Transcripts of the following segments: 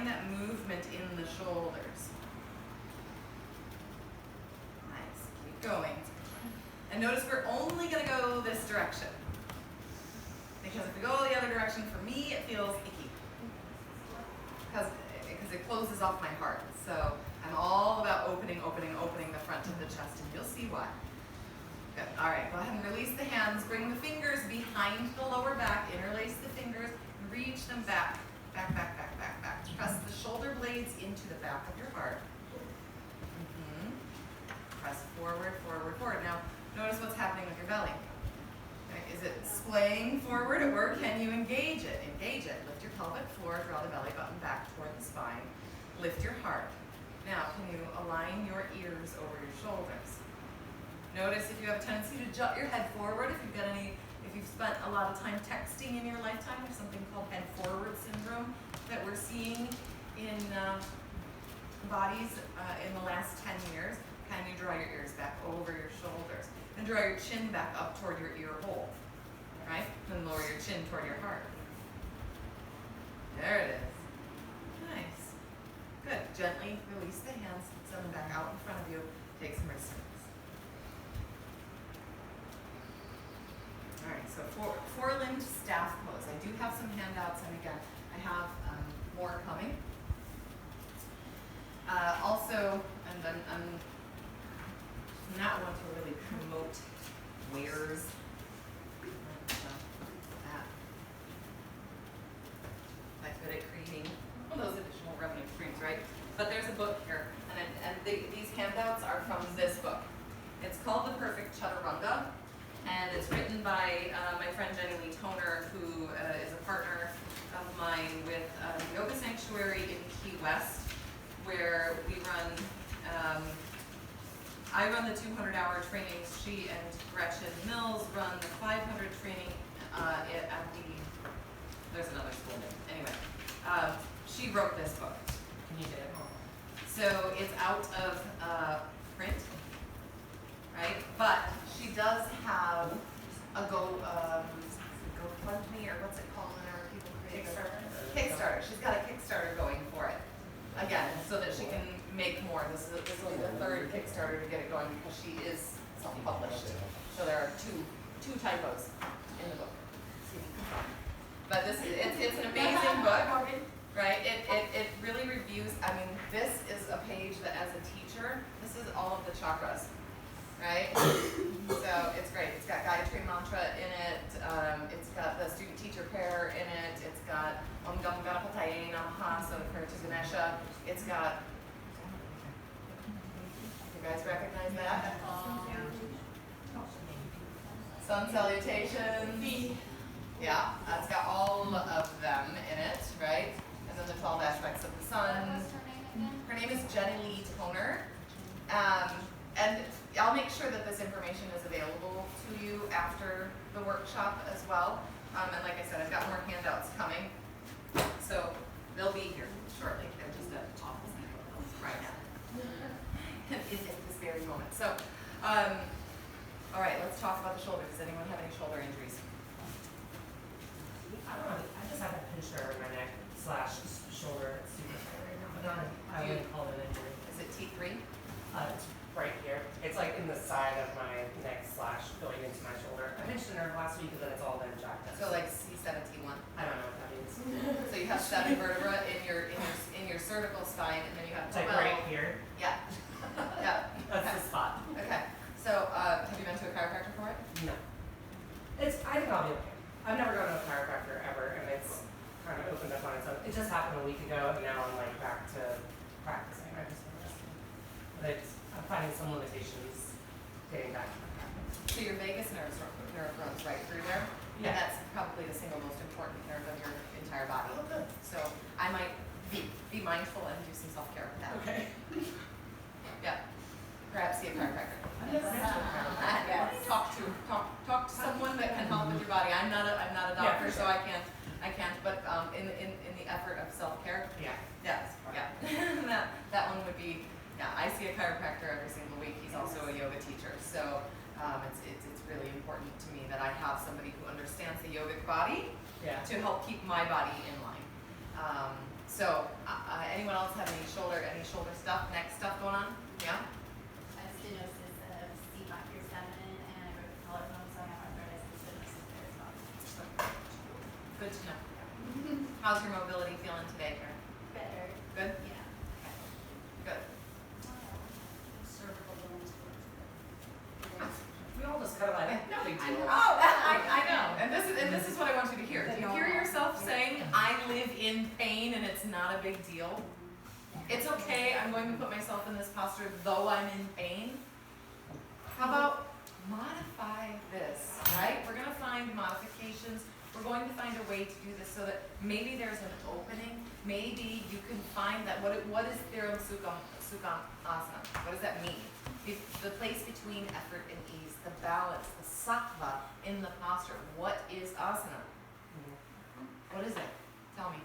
find that movement in the shoulders. Nice, keep going. And notice we're only gonna go this direction. Because if we go the other direction, for me, it feels icky. Because it closes off my heart. So I'm all about opening the front of the chest, and you'll see why. Good. All right, go ahead and release the hands. Bring the fingers behind the lower back. Interlace the fingers. Reach them back. Back. Press the shoulder blades into the back of your heart. Press forward. Now, notice what's happening with your belly. Okay, is it splaying forward, or can you engage it? Engage it. Lift your pelvic floor. Draw the belly button back toward the spine. Lift your heart. Now, can you align your ears over your shoulders? Notice if you have a tendency to jut your head forward, if you've spent a lot of time texting in your lifetime, there's something called head forward syndrome that we're seeing in bodies in the last 10 years. Can you draw your ears back over your shoulders? And draw your chin back up toward your ear hole, right? Then lower your chin toward your heart. There it is. Nice. Good. Gently release the hands, send them back out in front of you. Take some wrist swings. All right, so four-limbed staff pose. I do have some handouts, and again, I have more coming. Also, and I'm not one to really promote wares. Not good at creating those additional revenue streams, right? But there's a book here, and these handouts are from this book. It's called The Perfect Chaturanga, and it's written by my friend Jenny Lee Toner, who is a partner of mine with Yoga Sanctuary in Key West, where we run, I run the 200-hour trainings. She and Gretchen Mills run the 500 training at there's another school name. Anyway, she wrote this book. Can you get it home? So it's out of print, right? But she does have a GoFundMe, or what's it called when our people create Kickstarter. She's got a Kickstarter going for it. Again, so that she can make more. This will be the third Kickstarter to get it going, because she is self-published. So there are two typos in the book. But it's an amazing book, right? It really reviews. I mean, this is a page that, as a teacher, this is all of the chakras, right? So it's great. It's got Gayatri Mantra in it. It's got the student-teacher pair in it. It's got Om Gam Ganapataye Namaha, so prayer to Ganesha. It's got, you guys recognize that? Sun salutations. Yeah, it's got all of them in it, right? And then the 12 aspects of the sun. Her name is Jenny Lee Toner. And I'll make sure that this information is available to you after the workshop as well. And like I said, I've got more handouts coming. So they'll be here shortly. They're just at the office right now. In this very moment. So, all right, let's talk about the shoulders. Does anyone have any shoulder injuries? I don't know. I just have a pinched nerve in my neck / shoulder. It's super tight right now. But I wouldn't call it an injury. Is it T3? It's right here. It's like in the side of my neck / going into my shoulder. I pinched a nerve last week, and then it's all been jacked up. So like C17-1? I don't know what that means. So you have 7 vertebrae in your cervical spine, and then you have 12. It's like right here. Yeah. Yeah. That's Okay. the spot. Okay. So have you been to a chiropractor for it? No. I think I'll be okay. I've never gone to a chiropractor ever, and it's kind of opened up on its own. It just happened a week ago, and now I'm like back to practicing. I just been resting. But I'm finding some limitations getting back to my practice. So your vagus nerve runs right through there? Yeah. And that's probably the single most important nerve of your entire body. Oh, good. So I might be mindful and do some self-care with that. Okay. Yeah. Perhaps see a chiropractor. Yes. Talk to someone that can help with your body. I'm not a doctor, for so sure. I can't. But in the effort of self-care, Yeah. yes, yeah. that one would be. Yeah, I see a chiropractor every single week. He's also a yoga teacher, so it's really important to me that I have somebody who understands the yogic body Yeah. to help keep my body in line. So else have any shoulder stuff, neck stuff going on? Yeah? I have stenosis of C5-7 and I broke the collarbone, so I have arthritis and stenosis there as well. Good to know. How's your mobility feeling today, Karen? Better. Good? Yeah. Good. Cervical bones work. We all just kind of like, no big deal. Oh, I know. And this is what I want you to hear. Do you hear yourself saying, I live in pain and it's not a big deal? It's okay, I'm going to put myself in this posture though I'm in pain. How about modify this, right? We're going to find modifications. We're going to find a way to do this so that maybe there's an opening. Maybe you can find that. What is Thiram Asana? What does that mean? The place between effort and ease, the balance, the sattva in the posture. What is asana? What is it? Tell me.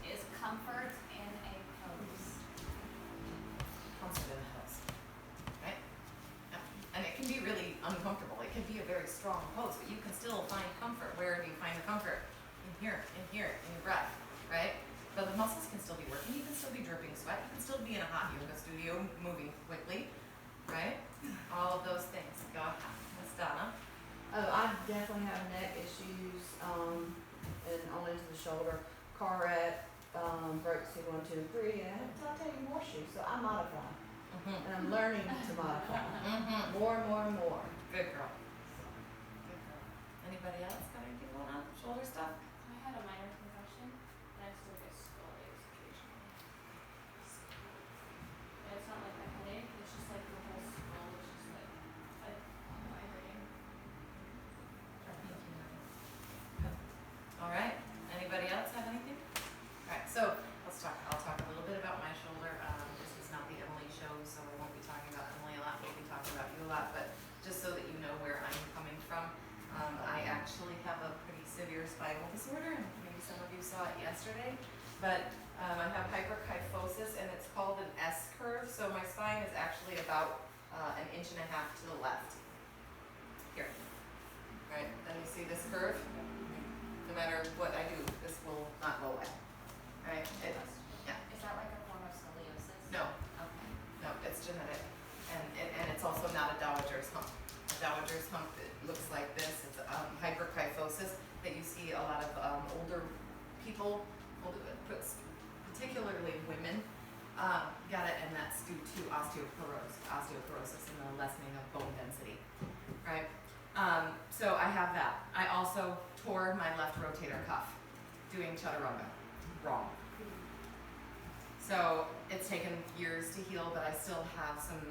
Is comfort in a pose. Comfort in the house. Right? Yeah. And it can be really uncomfortable. It can be a very strong pose, but you can still find comfort. Where do you find the comfort? In here, in your breath, right? But the muscles can still be working. You can still be dripping sweat. You can still be in a hot yoga studio moving quickly, right? All of those things. Go ahead. Miss Donna. Oh, I definitely have neck issues, and only to the shoulder. Car wreck, broke C1, 2, and 3, and I have titanium horseshoes, so I modify. Mm-hmm. And I'm learning to modify. Mm-hmm. More and more and more. Good girl. Good girl. Anybody else got anything going on? Shoulder stuff? I had a minor concussion and I still get skull aches occasionally. And it's not like a headache, it's just like the whole skull is just like vibrating. All right. Anybody else have anything? All right. So I'll talk a little bit about my shoulder. This is not the Emily show, so I won't be talking about Emily a lot. We'll be talking about you a lot, but just so that you know where I'm coming from. I actually have a pretty severe spinal disorder, and maybe some of you saw it yesterday. But I have hyperkyphosis, and it's called an S curve. So my spine is actually about 1.5 inches to the left. Here. Right. Then you see this curve. No matter what I do, this will not go away. Right? Yeah. Is that like a form of scoliosis? No. Okay. No, it's genetic. And it's also not a dowager's hump. A dowager's hump, it looks like this. It's hyperkyphosis that you see a lot of older people, particularly women, got it, and that's due to osteoporosis and the lessening of bone density. Right? So I have that. I also tore my left rotator cuff doing Chaturanga. Wrong. So it's taken years to heal, but I still have some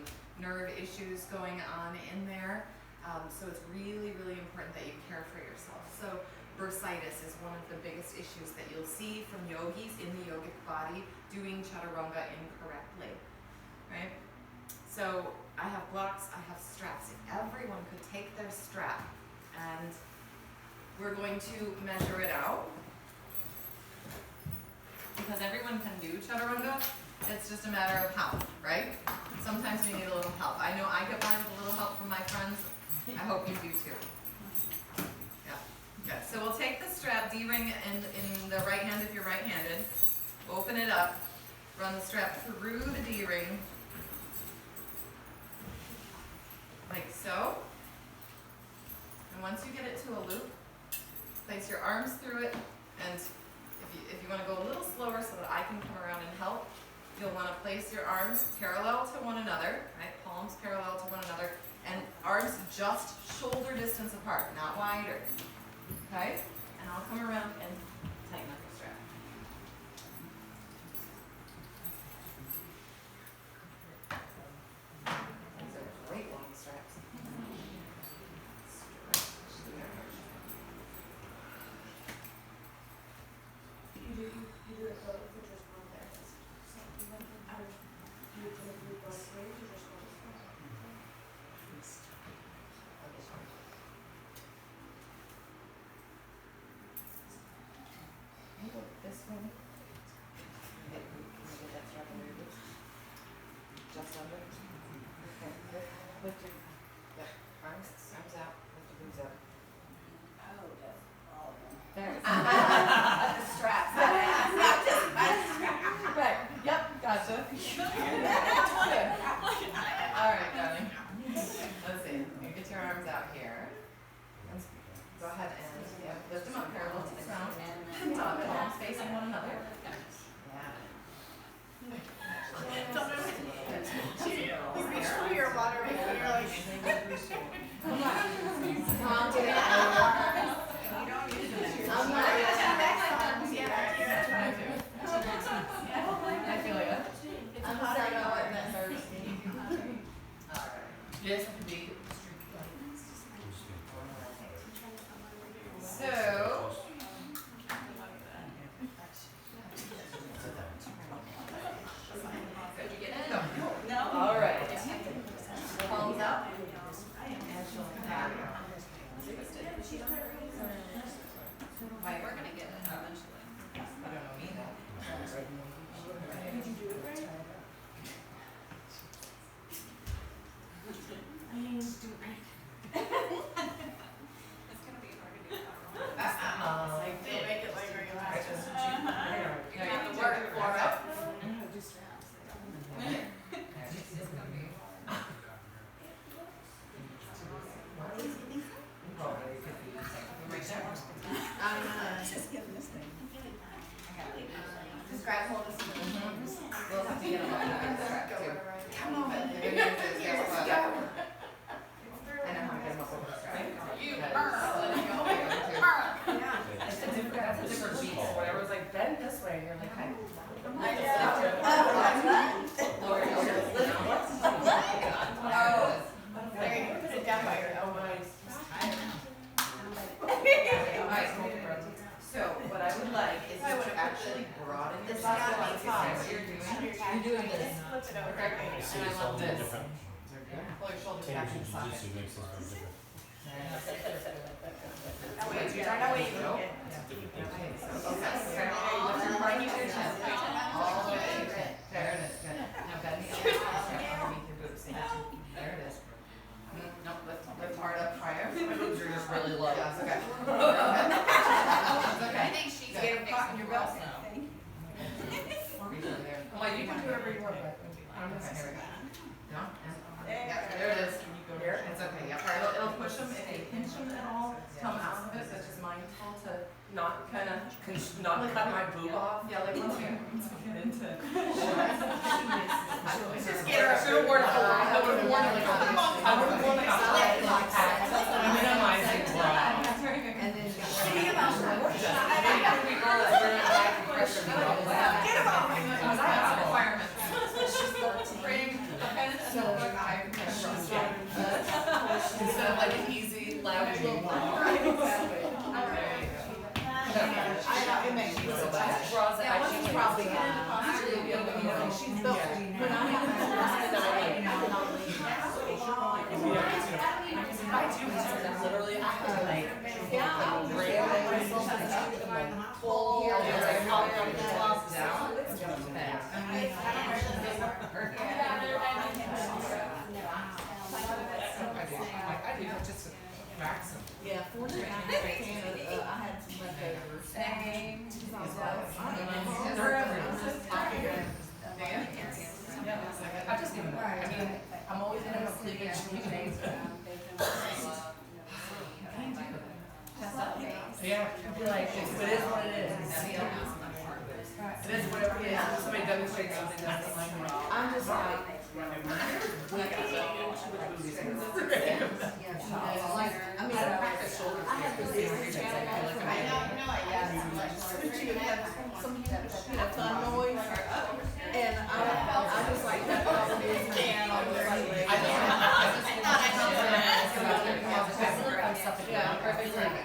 nerve issues going on in there. So it's really, really important that you care for yourself. So bursitis is one of the biggest issues that you'll see from yogis in the yogic body doing Chaturanga incorrectly, right? So I have blocks, I have straps. If everyone could take their strap, and we're going to measure it out, because everyone can do Chaturanga. It's just a matter of how, right? Sometimes we need a little help. I know I get by with a little help from my friends. I hope you do too. Yeah. Good. So we'll take the strap, D-ring in the right hand if you're right-handed. Open it up. Run the strap through the D-ring. Like so. And once you get it to a loop, place your arms through it, and if you want to go a little slower so that I can come around and help, you'll want to place your arms parallel to one another, right? Palms parallel to one another, and arms just shoulder distance apart, not wider. Okay? And I'll come around and tighten up the strap. These are great long straps. You do it both or just one therapist? So you went from you can do both ways or just one? This one. Can you get that strap under your boobs? Just under? Okay, good. Lift your arms out, lift your boobs up. Oh, that's all of them. There. The straps. Not just my strap. palms facing one another. You reach for your water and you're like. Mom, get it out. I'm not. I feel like that. I'm sorry about what that first. You just have to be. So. Did you get it? No. All right. Palms out. Why, we're gonna get it eventually. You don't know me though. They make it like regular. You have to work for it. Just grab hold of some of the arms. We'll have to get them all strap too. Come on. Let's go. I know how to get them up over the strap. You That's a different beat. Whatever was like, bend this way, and you're like, hi. There you go, put it down by your elbows. So what I would like is you to actually broaden this out. What you're doing. You're doing this. Flip it over. And I love this. Pull your shoulders back to the side. That way you don't know where you go. Okay, lift your heart, use your chest. All the way to your chin. There it is, good. Now bend the elbows underneath your boobs. There it is. No, lift hard up higher. My boobs are just really low. Yeah, it's okay. It's okay. I think she Get them caught in your belt now. I'm like, you can do whatever you want, but I'm just, here we go. No? Yeah, there it is. Here, it's okay, yeah. All right, it'll push them, if they pinch them at all, come out of it, that's just mindful to Not not cut my boob off. yeah, like once we get into. Just get her. I should have worn I would have worn like a high hat. Minimizing bra. And then. Instead of like an easy lateral. It makes me so bad. Yeah, once you probably get into posture, you'll be able to, When I have my I do, literally, I have to like, ram myself into my pull, I'll do like, I'll come down. I do that just to relax them. Yeah, fortunately, I had some leftovers. Same. I just give them that. I mean, I'm always gonna have cleavage. Yeah, be like, it is what it is. It is whatever it is. Somebody demonstrates something that's like, I'm just like, I mean, I practice shoulder. I have this some fun noise, and I was like, that probably is can on the right leg.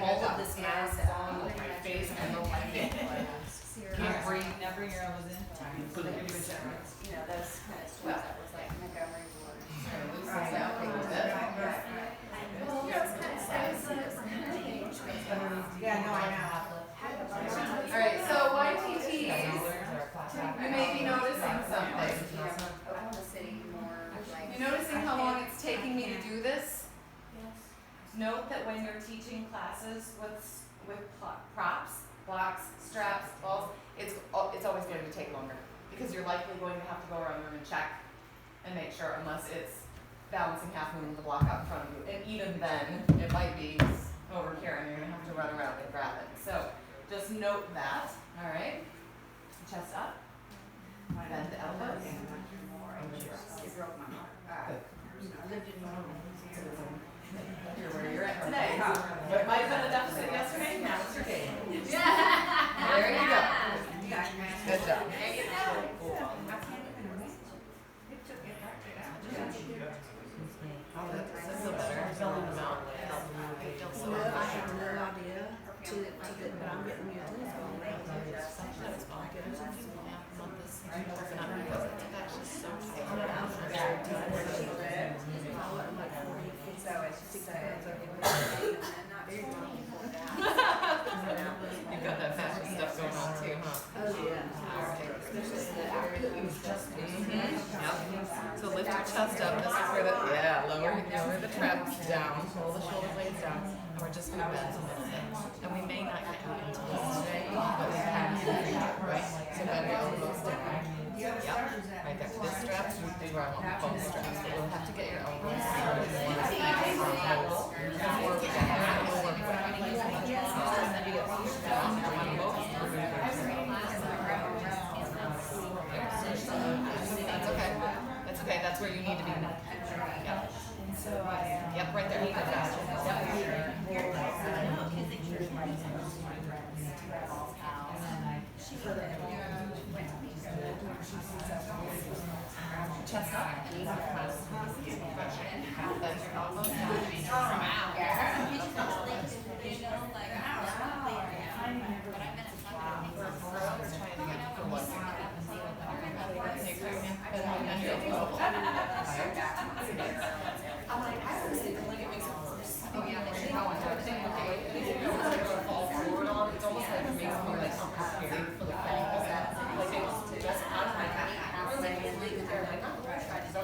All of this mass on the face and the leg. Can't breathe. Never your elbows in. Put it in your chest. You know, those kind of stories that was like Montgomery Ward. Yeah, no, I know. Alright, so YTTs, you may be noticing something. Oklahoma City more like. You noticing how long it's taking me to do this? Note that when you're teaching classes with props, blocks, straps, balls, it's always going to take longer because you're likely going to have to go around the room and check and make sure, unless it's balancing half moon with the block out in front of you. And even then, it might be over here and you're going to have to run around and grab it. So just note that, all right? Chest up, bend the elbows. You broke my heart. You're where you're at today, huh? What might have been a deficit yesterday, now it's your game. Yeah. There you go. Good job. There you go. This is better. Filling them out. I feel so No, I have good. no idea but I'm getting your tennis ball. You've got that fashion stuff going on too, huh? Oh, yeah. Especially in that area that we was just Yep. So lift your chest up. This is where the lower the traps down, pull the shoulder blades down, and we're just gonna bend a little bit. And we may not get you into this today, but we can do it, right? So bend your elbows down. Yep. Right there. This strap would be where I want both straps, but you'll have to get your elbows down in one hole before we get there. We'll work with That's okay. That's okay. That's where you need to be. Yep. Yep, right there. Chest up. Bend your elbows I'm like, I always think like it makes it worse. Oh yeah, they should go into it. Fall forward on it. It's almost like it makes me like prepared for the fall. Like it's just out of my head. So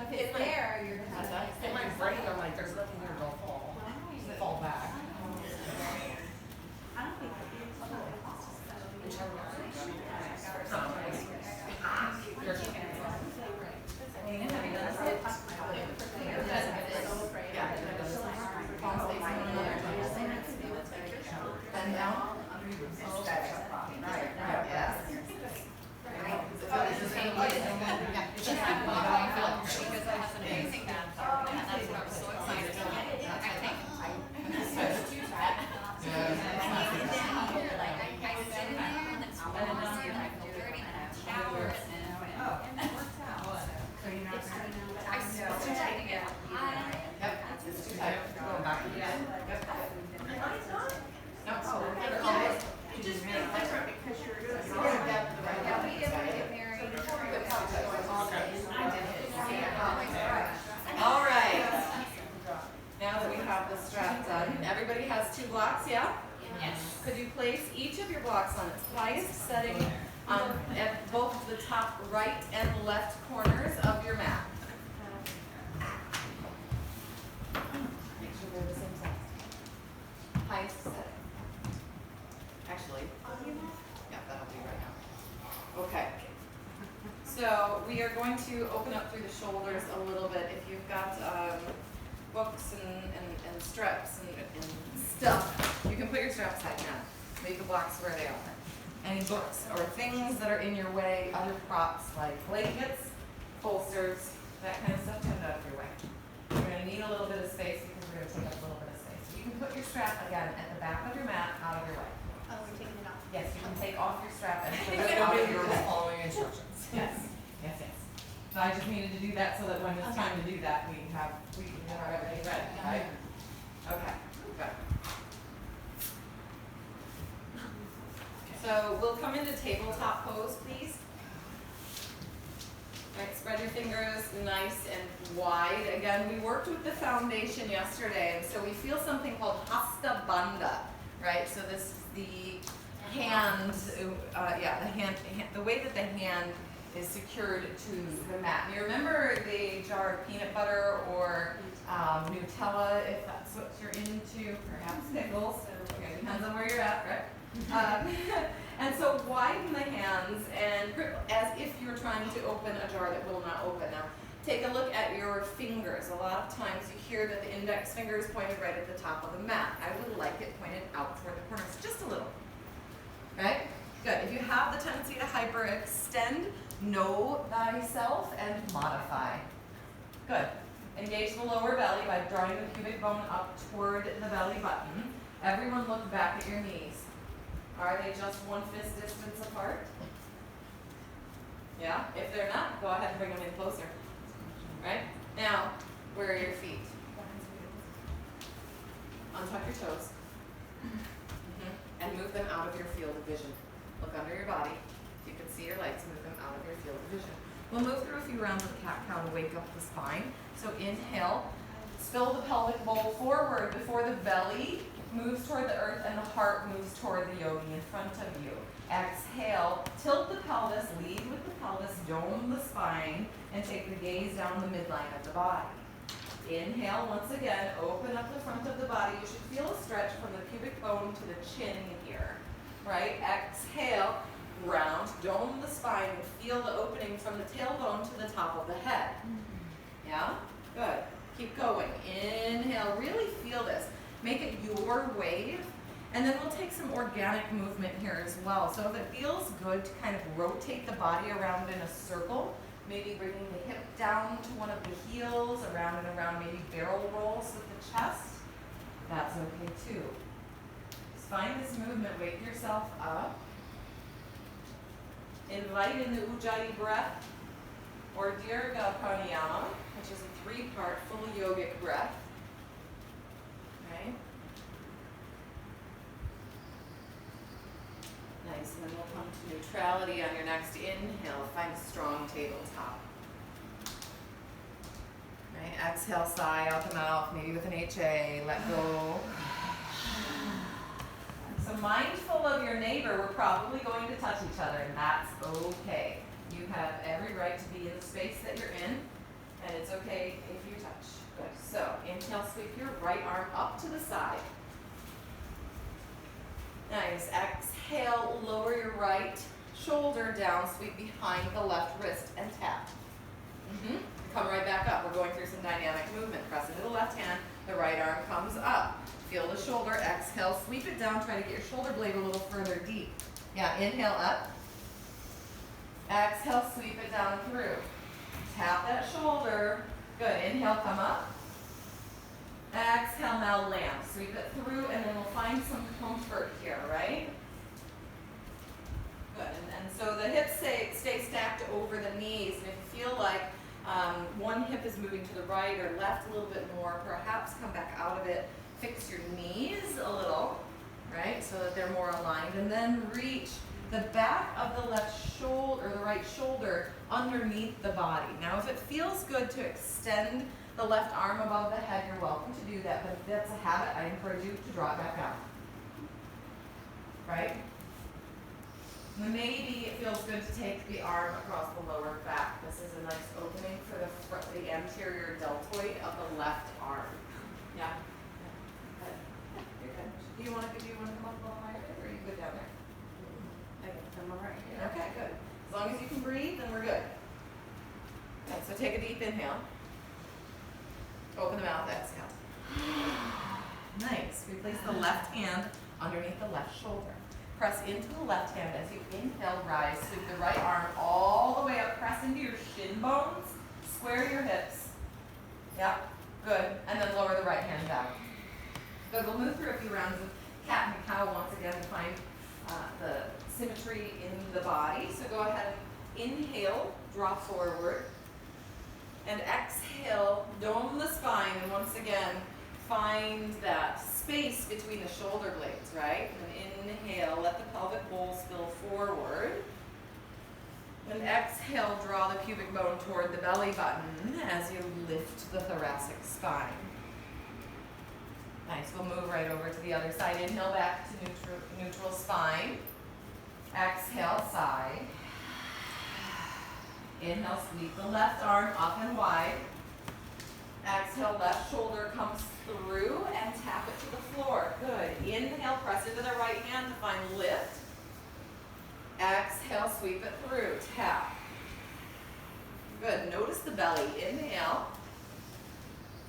if it's there, you're just. In my brain, I'm like, there's nothing here, don't fall back. I don't think Bend down. Yes. amazing that. That's what I'm so excited about. I think. All right. Now that we have the strap done, everybody has 2 blocks, yeah? Yes. Could you place each of your blocks on its highest setting at both the top right and left corners of your mat? Make sure they're the same size. Highest setting. Actually, yeah, that'll be right now. Okay. So we are going to open up through the shoulders a little bit. If you've got books and straps and stuff, you can put your straps aside now. Leave the blocks where they are. Any books or things that are in your way, other props like blankets, holsters, that kind of stuff, get it out of your way. You're going to need a little bit of space because we're going to take up a little bit of space. So you can put your strap again at the back of your mat, out of your way. Oh, we're taking it off. Yes, you can take off your strap and put That's it out gonna of be your your way. following instructions. Yes, yes, yes. So I just needed to do that so that when it's time to do that, we have everything ready, right? Okay, good. So we'll come into tabletop pose, please. Right, spread your fingers nice and wide. Again, we worked with the foundation yesterday, and so we feel something called Hasta Bandha, right? So this is the hand, the way that the hand is secured to the mat. And you remember the jar of peanut butter or Nutella, if that's what you're into, perhaps pickles. Okay, depends on where you're at, right? And so widen the hands and grip as if you're trying to open a jar that will not open. Now, take a look at your fingers. A lot of times you hear that the index finger is pointed right at the top of the mat. I would like it pointed out toward the corners, just a little. right? Good. If you have the tendency to hyperextend, know thyself and modify. Good. Engage the lower belly by drawing the pubic bone up toward the belly button. Everyone look back at your knees. Are they just 1 fist distance apart? Yeah? If they're not, go ahead and bring them in closer. Right? Now, where are your feet? Untuck your toes. And move them out of your field of vision. Look under your body. If you can see your legs, move them out of your field of vision. We'll move through a few rounds of cat-cow to wake up the spine. So inhale, spill the pelvic bowl forward before the belly moves toward the earth and the heart moves toward the yogi in front of you. Exhale, tilt the pelvis, lead with the pelvis, dome the spine, and take the gaze down the midline of the body. Inhale, once again, open up the front of the body. You should feel a stretch from the pubic bone to the chin here, right? Exhale, round, dome the spine, and feel the opening from the tailbone to the top of the head. Yeah? Good. Keep going. Inhale, really feel this. Make it your wave. And then we'll take some organic movement here as well. So if it feels good to kind of rotate the body around in a circle, maybe bringing the hip down to one of the heels, around and around, maybe barrel rolls with the chest, that's okay too. Just find this movement, wake yourself up. Invite in the Ujjayi breath, or Dirga Pranayama, which is a 3-part full yogic breath. Right? Nice, and then we'll come to neutrality on your next inhale. Find a strong tabletop. Right, exhale, sigh out the mouth, maybe with an HA, let go. So mindful of your neighbor, we're probably going to touch each other, and that's okay. You have every right to be in the space that you're in, and it's okay if you touch. Good. So inhale, sweep your right arm up to the side. Nice. Exhale, lower your right shoulder down, sweep behind the left wrist and tap. Come right back up. We're going through some dynamic movement. Press into the left hand, the right arm comes up. Feel the shoulder, exhale, sweep it down, try to get your shoulder blade a little further deep. Yeah, inhale up. Exhale, sweep it down through. Tap that shoulder. Good, inhale, come up. Exhale, now land. Sweep it through, and then we'll find some comfort here, right? Good, and so the hips stay stacked over the knees, and if you feel like one hip is moving to the right or left a little bit more, perhaps come back out of it, fix your knees a little, right, so that they're more aligned, and then reach the back of the left shoulder, or the right shoulder, underneath the body. Now, if it feels good to extend the left arm above the head, you're welcome to do that, but if that's a habit, I encourage you to draw it back down. Right? Maybe it feels good to take the arm across the lower back. This is a nice opening for the anterior deltoid of the left arm. Yeah? Good. Yeah, you're good. Do you want to come up a little higher, or are you good down there? I can come over right here. Okay, good. As long as you can breathe, then we're good. Okay, so take a deep inhale. Open the mouth, exhale. Nice. Replace the left hand underneath the left shoulder. Press into the left hand as you inhale, rise. Sweep the right arm all the way up. Press into your shin bones. Square your hips. Yep. Good. And then lower the right hand down. Good. We'll move through a few rounds of cat and cow once again to find the symmetry in the body. So go ahead and inhale, draw forward. And exhale, dome the spine, and once again, find that space between the shoulder blades, right? And inhale, let the pelvic bowl spill forward. And exhale, draw the pubic bone toward the belly button as you lift the thoracic spine. Nice, we'll move right over to the other side. Inhale back to neutral spine. Exhale, side. Inhale, sweep the left arm up and wide. Exhale, left shoulder comes through and tap it to the floor. Good. Inhale, press into the right hand to find lift. Exhale, sweep it through. Tap. Good. Notice the belly. Inhale.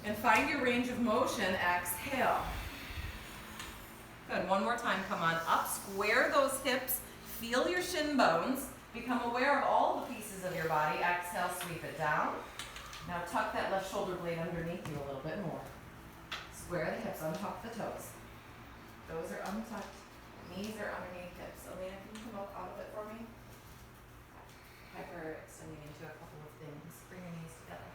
And find your range of motion. Exhale. Good, one more time, come on up, square those hips, feel your shin bones, become aware of all the pieces of your body, exhale, sweep it down. Now tuck that left shoulder blade underneath you a little bit more. Square the hips, untuck the toes. Toes are untucked, knees are underneath hips. Elena, can you come up out of it for me? Hyper extending into a couple of things. Bring your knees together.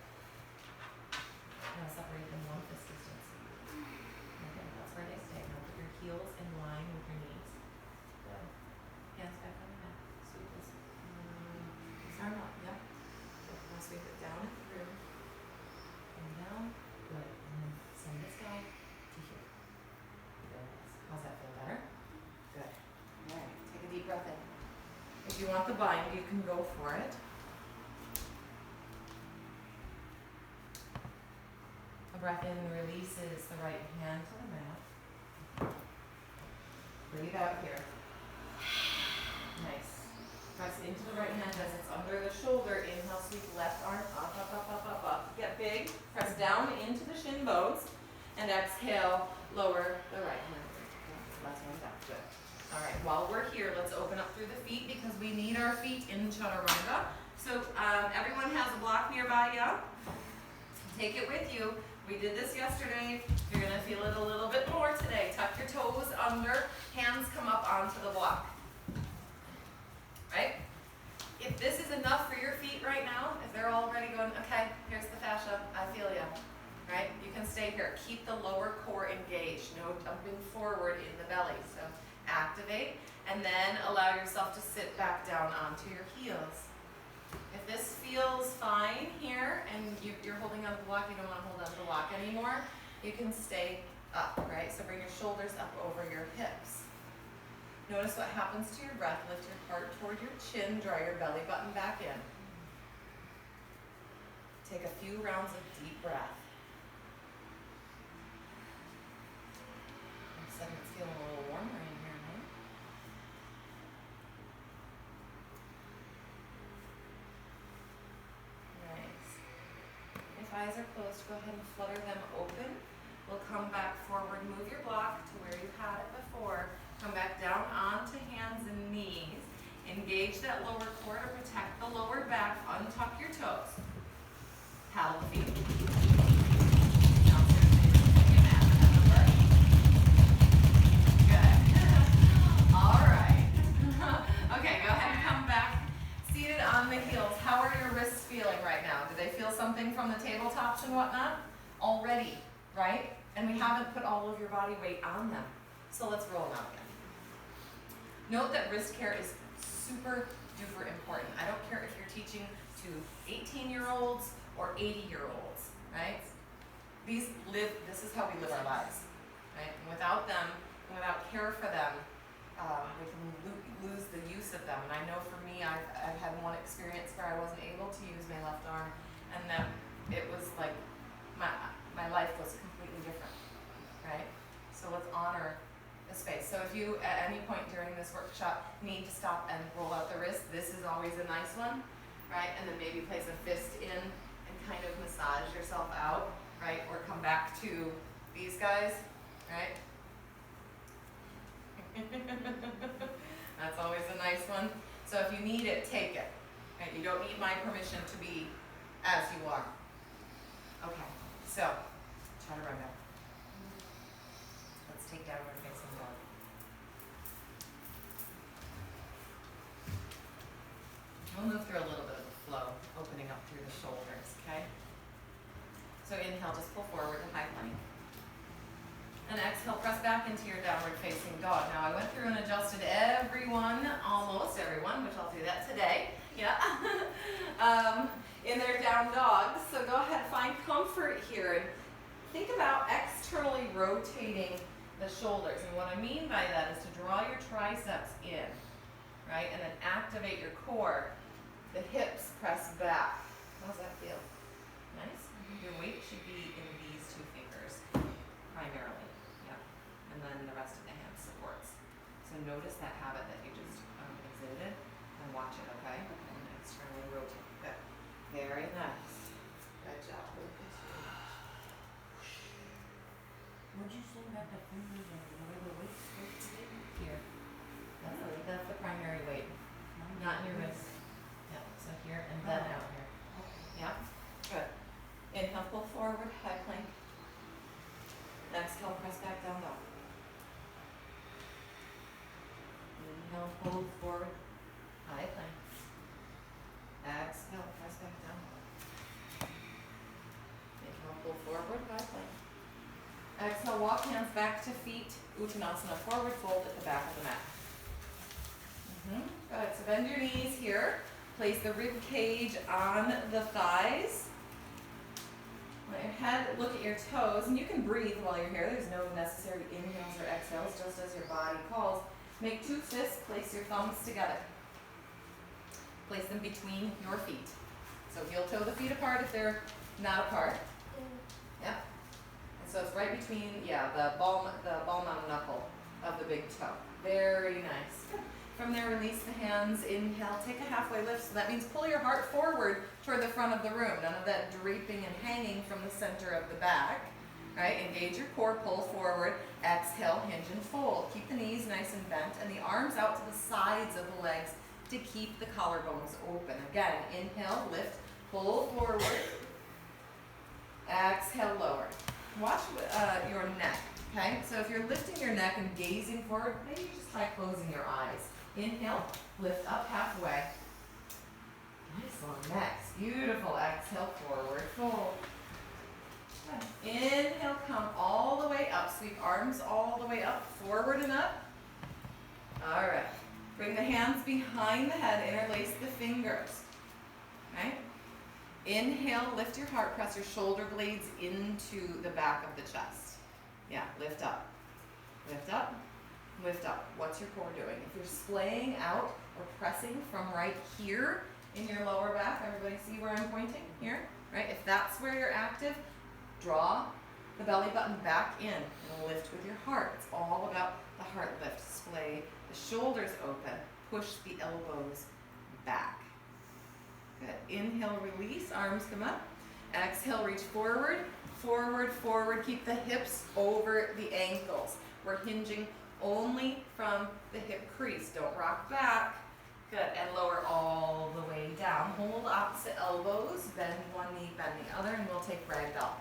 Now separate them one fist distance. Okay, that's where they stay. Now put your heels in line with your knees. Good. Hands back on the mat. Sweep this. Arm up, yep. Good. Now sweep it down and through. And down. Good. And then send this guy to here. Good. How's that feel better? Good. Alright, take a deep breath in. If you want the bind, you can go for it. A breath in releases the right hand to the mat. Breathe out here. Nice. Press into the right hand as it's under the shoulder. Inhale, sweep left arm up, up, up, up, up, up. Get big. Press down into the shin bones. And exhale, lower the right hand. Left hand down. Good. Alright, while we're here, let's open up through the feet because we need our feet in Chaturanga. So everyone has a block nearby, yeah? Take it with you. We did this yesterday. You're going to feel it a little bit more today. Tuck your toes under, hands come up onto the block. Right? If this is enough for your feet right now, if they're already going, okay, here's the fascia, I feel ya. Right? You can stay here. Keep the lower core engaged. No dumping forward in the belly. So activate and then allow yourself to sit back down onto your heels. If this feels fine here and you're holding on to the block, you don't want to hold on to the block anymore, you can stay up, right? So bring your shoulders up over your hips. Notice what happens to your breath. Lift your heart toward your chin, draw your belly button back in. Take a few rounds of deep breath. All of a sudden it's feeling a little warmer in here, huh? Nice. If eyes are closed, go ahead and flutter them open. We'll come back forward, move your block to where you had it before. Come back down onto hands and knees. Engage that lower core to protect the lower back. Untuck your toes. Paddle the feet. Downstairs, take your mat. Good. All right. Okay, go ahead and come back. Seated on the heels. How are your wrists feeling right now? Do they feel something from the tabletops and whatnot? Already, right? And we haven't put all of your body weight on them. So let's roll now again. Note that wrist care is super duper important. I don't care if you're teaching to 18-year-olds or 80-year-olds, right? This is how we live our lives, right? And without them, and without care for them, we can lose the use of them. And I know for me, I've had one experience where I wasn't able to use my left arm, and that it was like my life was completely different, right? So let's honor the space. So if you, at any point during this workshop, need to stop and roll out the wrist, this is always a nice one, right? And then maybe place a fist in and kind of massage yourself out, right? Or come back to these guys, right? That's always a nice one. So if you need it, take it. Right? You don't need my permission to be as you are. Okay, so Chaturanga. Let's take downward facing dog. We'll move through a little bit of the flow, opening up through the shoulders, okay? So inhale, just pull forward to high plank. And exhale, press back into your downward facing dog. Now I went through and adjusted everyone, almost everyone, which I'll do that today, yeah, in their down dogs. So go ahead, find comfort here and think about externally rotating the shoulders. And what I mean by that is to draw your triceps in, right? And then activate your core. The hips press back. How does that feel? Nice? Your weight should be in these two fingers, primarily. Yeah. And then the rest of the hand supports. So notice that habit that you just exhibited and watch it, okay? And externally rotate. Good. Very nice. Good job. Would you say that the fingers are whatever weight supposed to be? Here. That's the primary weight, not in your wrist. Yeah, so here and then out here. Yeah, good. Inhale, pull forward, high plank. Exhale, press back down dog. Inhale, hold forward, high plank. Exhale, press back down dog. Inhale, pull forward, high plank. Exhale, walk hands back to feet. Uttanasana, forward fold at the back of the mat. Good, so bend your knees here. Place the rib cage on the thighs. Let your head look at your toes, and you can breathe while you're here. There's no necessary inhales or exhales, just as your body calls. Make two fists, place your thumbs together. Place them between your feet. So heel toe the feet apart if they're not apart. Yeah. And so it's right between, the ball mound knuckle of the big toe. Very nice. Good. From there, release the hands. Inhale, take a halfway lift. So that means pull your heart forward toward the front of the room. None of that draping and hanging from the center of the back. Right? Engage your core, pull forward. Exhale, hinge and fold. Keep the knees nice and bent and the arms out to the sides of the legs to keep the collarbones open. Again, inhale, lift, pull forward. Exhale, lower. Watch your neck. Okay? So if you're lifting your neck and gazing forward, maybe just try closing your eyes. Inhale, lift up halfway. Nice long necks. Beautiful. Exhale, forward fold. Good. Inhale, come all the way up. Sweep arms all the way up, forward and up. All right. Bring the hands behind the head, interlace the fingers. Okay? Inhale, lift your heart, press your shoulder blades into the back of the chest. Yeah, lift up. Lift up. Lift up. What's your core doing? If you're splaying out or pressing from right here in your lower back, everybody see where I'm pointing? Here, right? If that's where you're active, draw the belly button back in and lift with your heart. It's all about the heart lift. Splay the shoulders open. Push the elbows back. Good. Inhale, release. Arms come up. Exhale, reach forward. Forward, forward. Keep the hips over the ankles. We're hinging only from the hip crease. Don't rock back. Good. And lower all the way down. Hold opposite elbows. Bend one knee, bend the other, and we'll take ragdoll.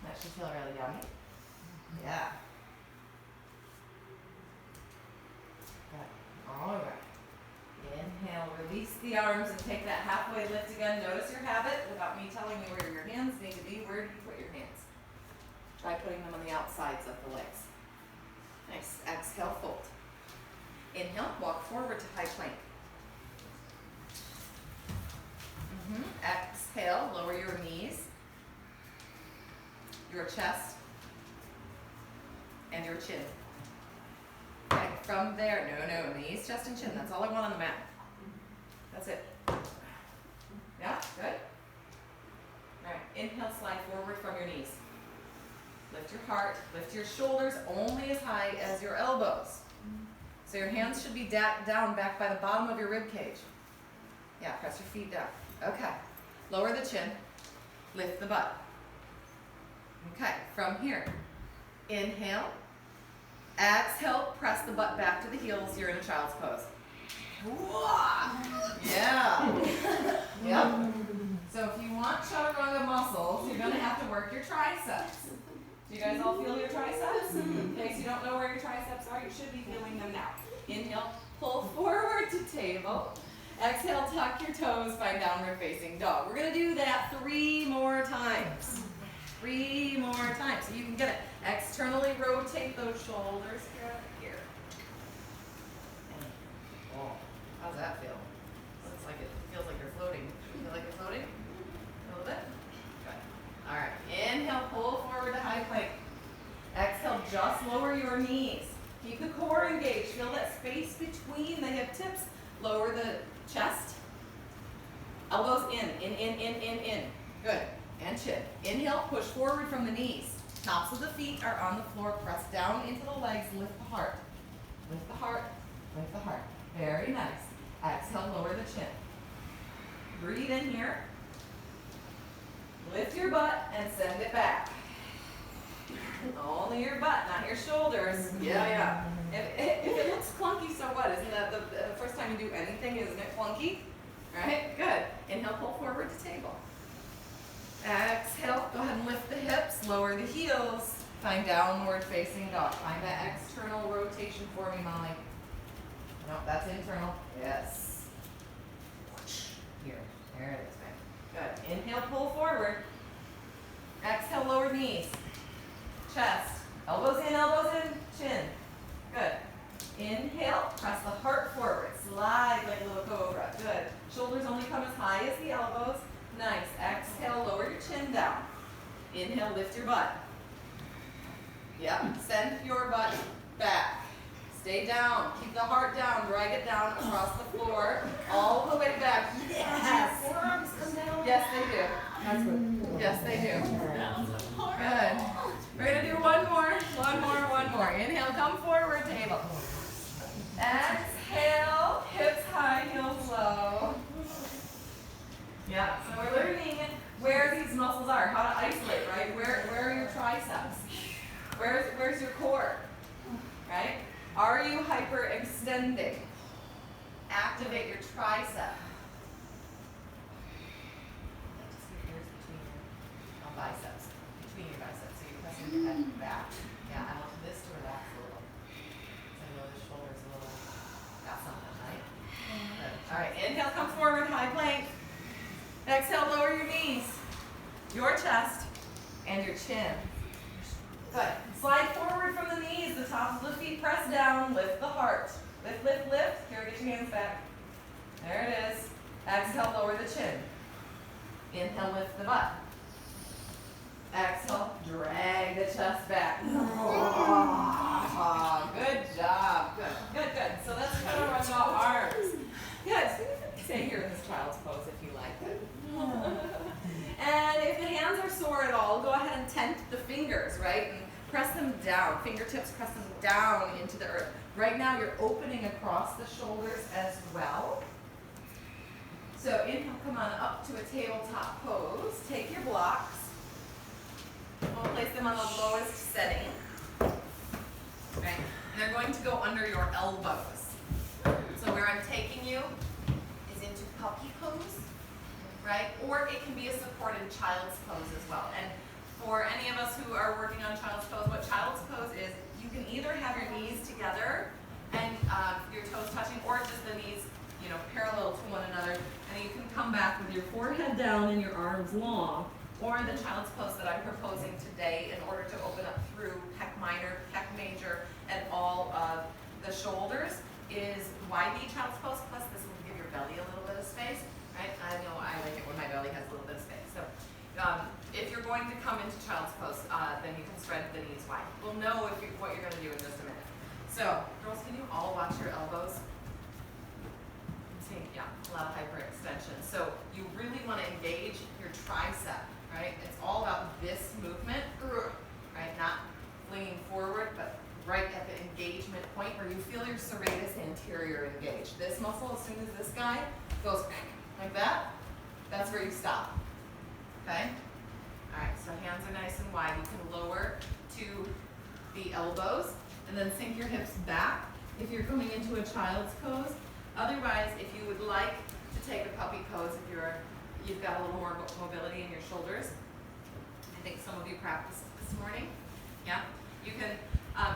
That should feel really yummy. Yeah. Good. All right. Inhale, release the arms and take that halfway lift again. Notice your habit without me telling you where your hands need to be. Where do you put your hands? Try putting them on the outsides of the legs. Nice. Exhale, fold. Inhale, walk forward to high plank. Exhale, lower your knees, your chest, and your chin. Okay, from there, no, knees, chest, and chin. That's all I want on the mat. That's it. Yeah, good. All right, inhale, slide forward from your knees. Lift your heart, lift your shoulders only as high as your elbows. So your hands should be down back by the bottom of your rib cage. Yeah, press your feet down. Okay, lower the chin, lift the butt. Okay, from here, inhale, exhale, press the butt back to the heels. You're in a child's pose. Yeah. Yep. So if you want chaturanga muscles, you're going to have to work your triceps. Do you guys all feel your triceps? In case you don't know where your triceps are, you should be feeling them now. Inhale, pull forward to table. Exhale, tuck your toes, find downward facing dog. We're going to do that 3 more times. 3 more times. So you can get it. Externally rotate those shoulders here. Oh, how's that feel? Looks like it feels like you're floating. Feel like you're floating? A little bit? Good. All right. Inhale, pull forward to high plank. Exhale, just lower your knees. Keep the core engaged. Feel that space between the hip tips. Lower the chest. Elbows in. Good. And chin. Inhale, push forward from the knees. Tops of the feet are on the floor. Press down into the legs. Lift the heart. Lift the heart. Lift the heart. Very nice. Exhale, lower the chin. Breathe in here. Lift your butt and send it back. Only your butt, not your shoulders. Yeah. If it looks clunky, so what? Isn't that the first time you do anything, isn't it clunky? Right? Good. Inhale, pull forward to table. Exhale, go ahead and lift the hips, lower the heels. Find downward facing dog. Find that external rotation for me, Molly. No, that's internal. Yes. Here. There it is, man. Good. Inhale, pull forward. Exhale, lower knees. Chest. Elbows in, chin. Good. Inhale, press the heart forward. Slide like a little cobra. Good. Shoulders only come as high as the elbows. Nice. Exhale, lower your chin down. Inhale, lift your butt. Yep. Send your butt back. Stay down. Keep the heart down. Drag it down across the floor. All the way back. Yes. Forearms come down. Yes, they do. That's good. Yes, they do. Good. We're going to do one more. Inhale, come forward, table. Exhale, hips high, heels low. Yeah, so we're learning where these muscles are, how to isolate, right? Where are your triceps? Where's your core? Right? Are you hyperextending? Activate your tricep. Just your ears between your biceps. Between your biceps. So you're pressing your head back. Yeah, I want this to relax a little. So I know the shoulders a little got something, right? Good. Alright, inhale, come forward, high plank. Exhale, lower your knees, your chest, and your chin. Good. Slide forward from the knees, the tops of the feet press down, lift the heart. Lift, lift, lift. Here, get your hands back. There it is. Exhale, lower the chin. Inhale, lift the butt. Exhale, drag the chest back. Good job. Good. So let's kind of run about arms. Good. Stay here in this child's pose if you like it. And if the hands are sore at all, go ahead and tent the fingers, right? And press them down. Fingertips, press them down into the earth. Right now, you're opening across the shoulders as well. So inhale, come on up to a tabletop pose. Take your blocks. We'll place them on the lowest setting. Okay. And they're going to go under your elbows. So where I'm taking you is into puppy pose, right? Or it can be a supported child's pose as well. And for any of us who are working on child's pose, what child's pose is, you can either have your knees together and your toes touching, or just the knees, parallel to one another, and you can come back with your forehead down and your arms long. Or the child's pose that I'm proposing today, in order to open up through pec minor, pec major, and all of the shoulders, is YB child's pose. Plus, this will give your belly a little bit of space, right? I know I like it when my belly has a little bit of space. So, if you're going to come into child's pose, then you can spread the knees wide. We'll know what you're going to do in just a minute. So, girls, can you all watch your elbows? I'm seeing, yeah, a lot of hyperextension. So, you really want to engage your tricep. Right? It's all about this movement, right? Not flinging forward, but right at the engagement point where you feel your serratus anterior engaged. This muscle, as soon as this guy goes like that, that's where you stop. Okay? All right, so hands are nice and wide. You can lower to the elbows and then sink your hips back if you're going into a child's pose. Otherwise, if you would like to take a puppy pose, if you've got a little more mobility in your shoulders. I think some of you practiced this morning. Yeah, you can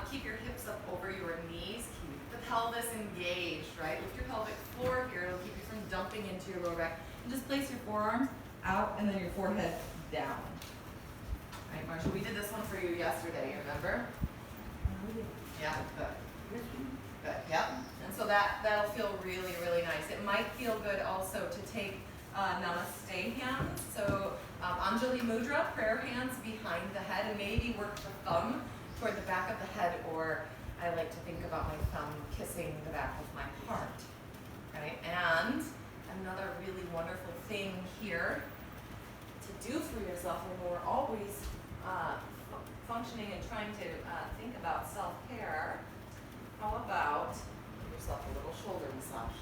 keep your hips up over your knees, keep the pelvis engaged, right? Lift your pelvic floor here. It'll keep you from dumping into your lower back. And just place your forearms out and then your forehead down. All right, Marsha, we did this one for you yesterday, remember? Yeah, good. Good, yep. And so that'll feel really, really nice. It might feel good also to take namaste hands. So Anjali Mudra, prayer hands behind the head, and maybe work the thumb toward the back of the head, or I like to think about my thumb kissing the back of my heart, right? And another really wonderful thing here to do for yourself when we're always functioning and trying to think about self-care, how about give yourself a little shoulder massage?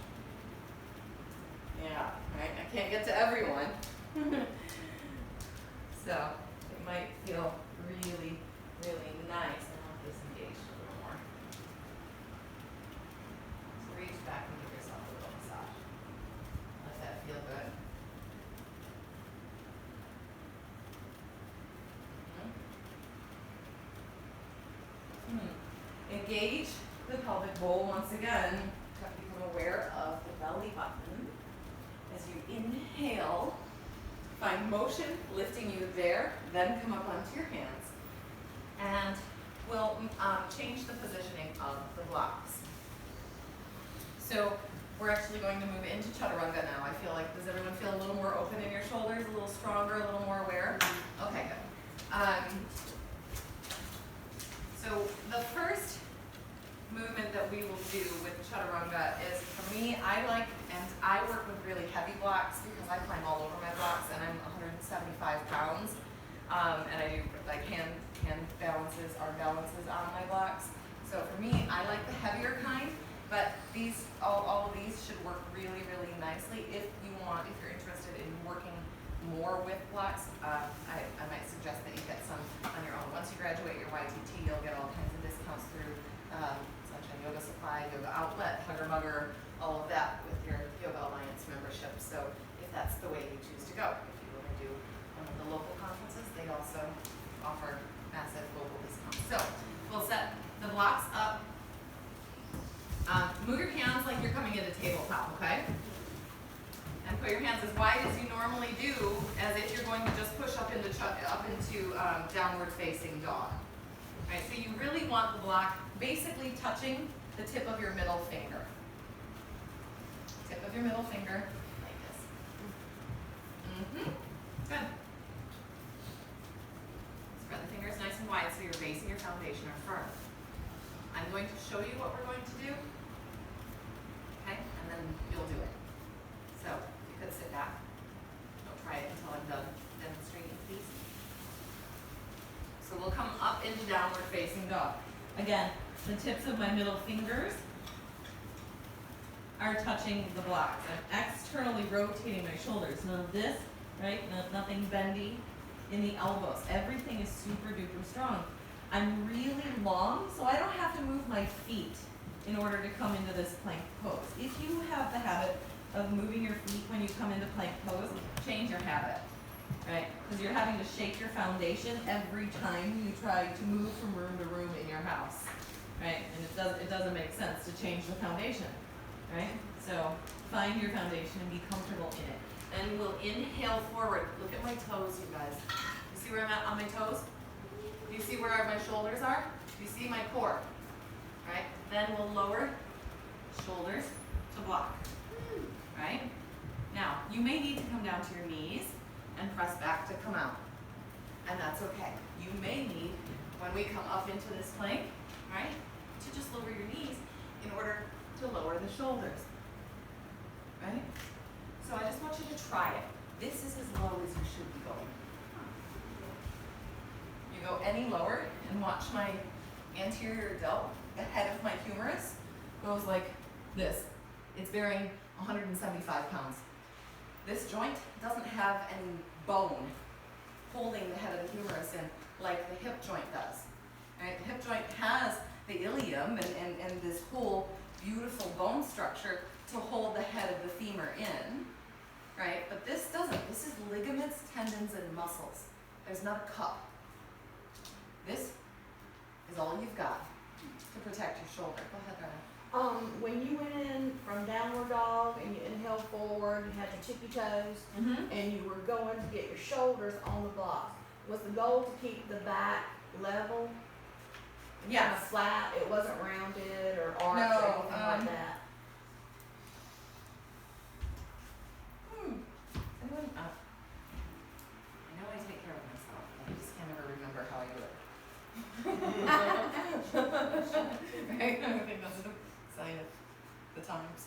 Yeah, right? I can't get to everyone. So it might feel really, really goal, once again, to become aware of the belly button. As you inhale, find motion lifting you there, then come up onto your hands. And we'll change the positioning of the blocks. So we're actually going to move into Chaturanga now. I feel like, does everyone feel a little more open in your shoulders, a little stronger, a little more aware? Okay, good. So the first movement that we will do with Chaturanga is, for me, I work with really heavy blocks because I climb all over my blocks and I'm 175 pounds. And I do like hand balances, arm balances on my blocks. So for me, I like the heavier kind, but all of these should work really, really nicely. If you're interested in working more with blocks, I might suggest that you get some on your own. Once you graduate your YTT, you'll get all kinds of discounts through Sunshine Yoga Supply, Yoga Outlet, Hugger Mugger, all of that with your Yoga Alliance membership. So if that's the way you choose to go, if you want to do one of the local conferences, they also offer massive local discounts. So we'll set the blocks up. Move your hands like you're coming into tabletop, okay? And put your hands as wide as you normally do, as if you're going to just push up into downward facing dog. Right, so you really want the block basically touching the tip of your middle finger. Tip of your middle finger, like this. Good. Spread the fingers nice and wide so your base and your foundation are firm. I'm going to show you what we're going to do. Okay, and then you'll do it. So you could sit back. Don't try it until I'm done demonstrating, please. So we'll come up into downward facing dog. Again, the tips of my middle fingers are touching the blocks. I'm externally rotating my shoulders. None of this, right? Nothing bendy in the elbows. Everything is super duper strong. I'm really long, so I don't have to move my feet in order to come into this plank pose. If you have the habit of moving your feet when you come into plank pose, change your habit, right? Because you're having to shake your foundation every time you try to move from room to room in your house, right? And it doesn't make sense to change the foundation, right? So find your foundation and be comfortable in it. And we'll inhale forward. Look at my toes, you guys. You see where I'm at on my toes? Do you see where my shoulders are? Do you see my core? Right? Then we'll lower shoulders to block. Right? Now, you may need to come down to your knees and press back to come out. And that's okay. You may need, when we come up into this plank, right, to just lower your knees in order to lower the shoulders. Right? So I just want you to try it. This is as low as you should be going. You go any lower and watch my anterior delt, the head of my humerus, goes like this. It's bearing 175 pounds. This joint doesn't have any bone holding the head of the humerus in like the hip joint does. Right? The hip joint has the ilium and this whole beautiful bone structure to hold the head of the femur in. Right? But this doesn't. This is ligaments, tendons, and muscles. There's not a cup. This is all you've got to protect your shoulder. Go ahead, Ryan. When you went in from downward dog and you inhaled forward, you had your tippy toes, and you were going to get your shoulders on the blocks, was the goal to keep the back level? Yes. Kind of flat. It wasn't rounded or arched or anything like that. Anyone? I know I take care of myself. I just can't ever remember how I do it. Right? I think that's a sign of the times.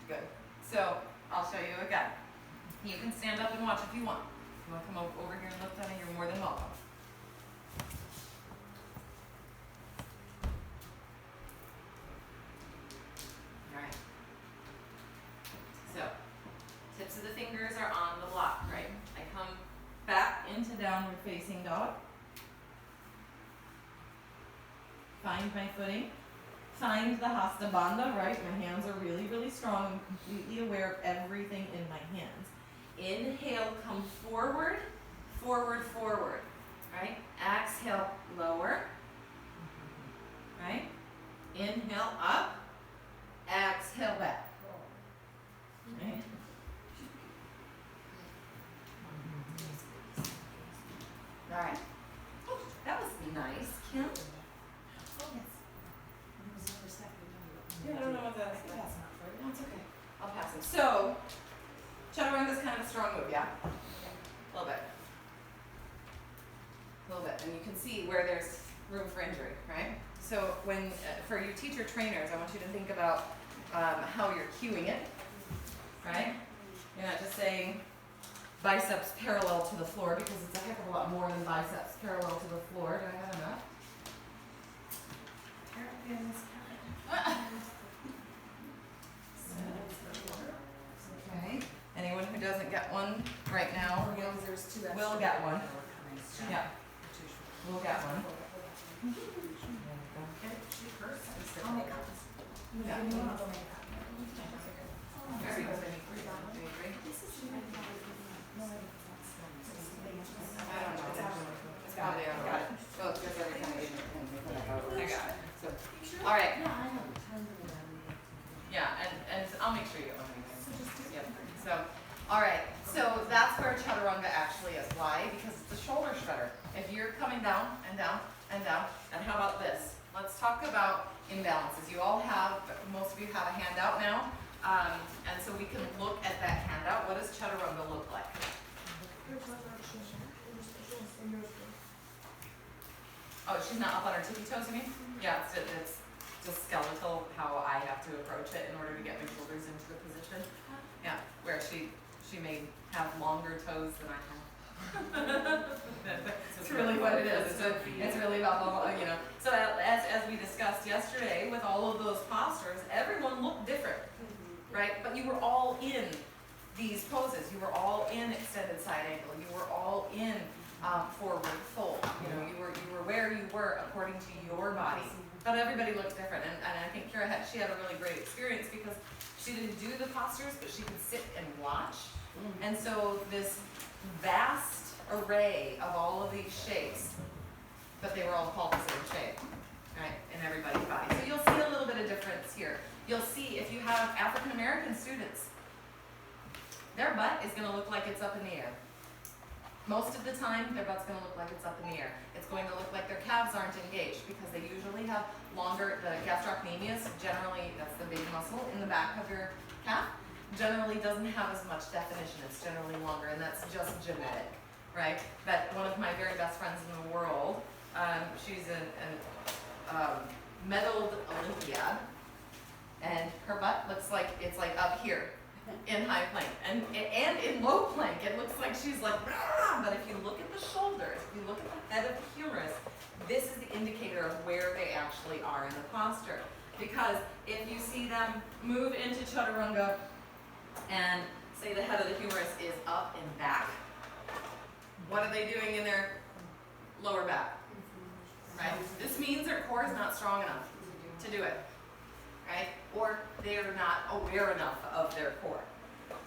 Good. So I'll show you again. You can stand up and watch if you want. If you want to come over here and look at it, you're more than welcome. Alright. So, tips of the fingers are on the block, right? I come back into downward facing dog. Find my footing. Find the Hasta Bandha, right? My hands are really, really strong. I'm completely aware of everything in my hands. Inhale, come forward, forward, forward, right? Exhale, lower. right? Inhale up, exhale back. Right? All right. Oh, that was nice, Kim. Yeah, I don't know what that is. No, it's okay. I'll pass it. So, Chaturanga is kind of a strong move, yeah? A little bit. A little bit. And you can see where there's room for injury, right? So when, for you teacher trainers, I want you to think about how you're cueing it, right? You're not just saying biceps parallel to the floor, because it's a heck of a lot more than biceps parallel to the floor. Do I have enough? Okay. Anyone who doesn't get one right now will get one. Yeah. We'll get one. Yeah. Very good. I don't know. It's probably I got it. Well, it's just every time I get it. I got it. So, all right. Yeah, and I'll make sure you get one anyway. Yep. So, all right. So that's where Chaturanga actually is. Why? Because it's a shoulder shredder. If you're coming down and down and down, and how about this? Let's talk about imbalances. You all have, most of you have a handout now, and so we can look at that handout. What does Chaturanga look like? Oh, she's not up on her tippy toes, you mean? Yeah, it's just skeletal how I have to approach it in order to get my shoulders into the position. Yeah, where she may have longer toes than I have. That's really what it is. It's really about the, you know. So as we discussed yesterday, with all of those postures, everyone looked different, right? But you were all in these poses. You were all in extended side angle. You were all in forward fold. You know, you were where you were according to your body. But everybody looked different, and I think Kira she had a really great experience because she didn't do the postures, but she could sit and watch. And so this vast array of all of these shapes, but they were all called the same shape, right, in everybody's body. So you'll see a little bit of difference here. You'll see if you have African American students, their butt is going to look like it's up in the air. Most of the time, their butt's going to look like it's up in the air. It's going to look like their calves aren't engaged because they usually have longer, the gastrocnemius, generally, that's the big muscle in the back of your calf, generally doesn't have as much definition. It's generally longer, and that's just genetic, right? But one of my very best friends in the world, she's a medaled Olympiad, and her butt looks like it's like up here in high plank, and in low plank, it looks like she's like, rah! But if you look at the shoulders, if you look at the head of the humerus, this is the indicator of where they actually are in the posture. Because if you see them move into Chaturanga and say the head of the humerus is up and back, what are they doing in their lower back? Right? This means their core is not strong enough to do it. Right? Or they are not aware enough of their core.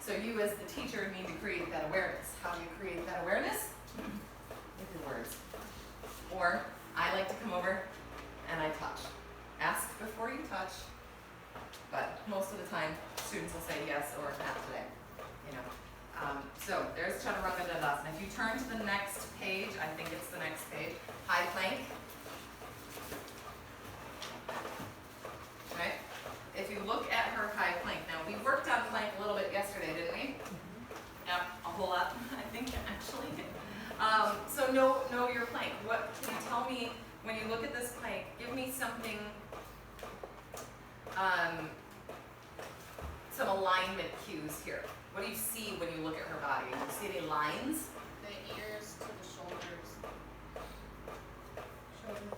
So you as the teacher need to create that awareness. How do you create that awareness? With your words. Or I like to come over and I touch. Ask before you touch, but most of the time students will say yes or not today. You know. So there's Chaturanga Dandasana. If you turn to the next page, I think it's the next page, high plank. Right? If you look at her high plank, now we worked on plank a little bit yesterday, didn't we? Yeah, a whole lot, I think, actually. So know your plank. What can you tell me when you look at this plank? Give me something, some alignment cues here. What do you see when you look at her body? Do you see any lines? The ears to the shoulders.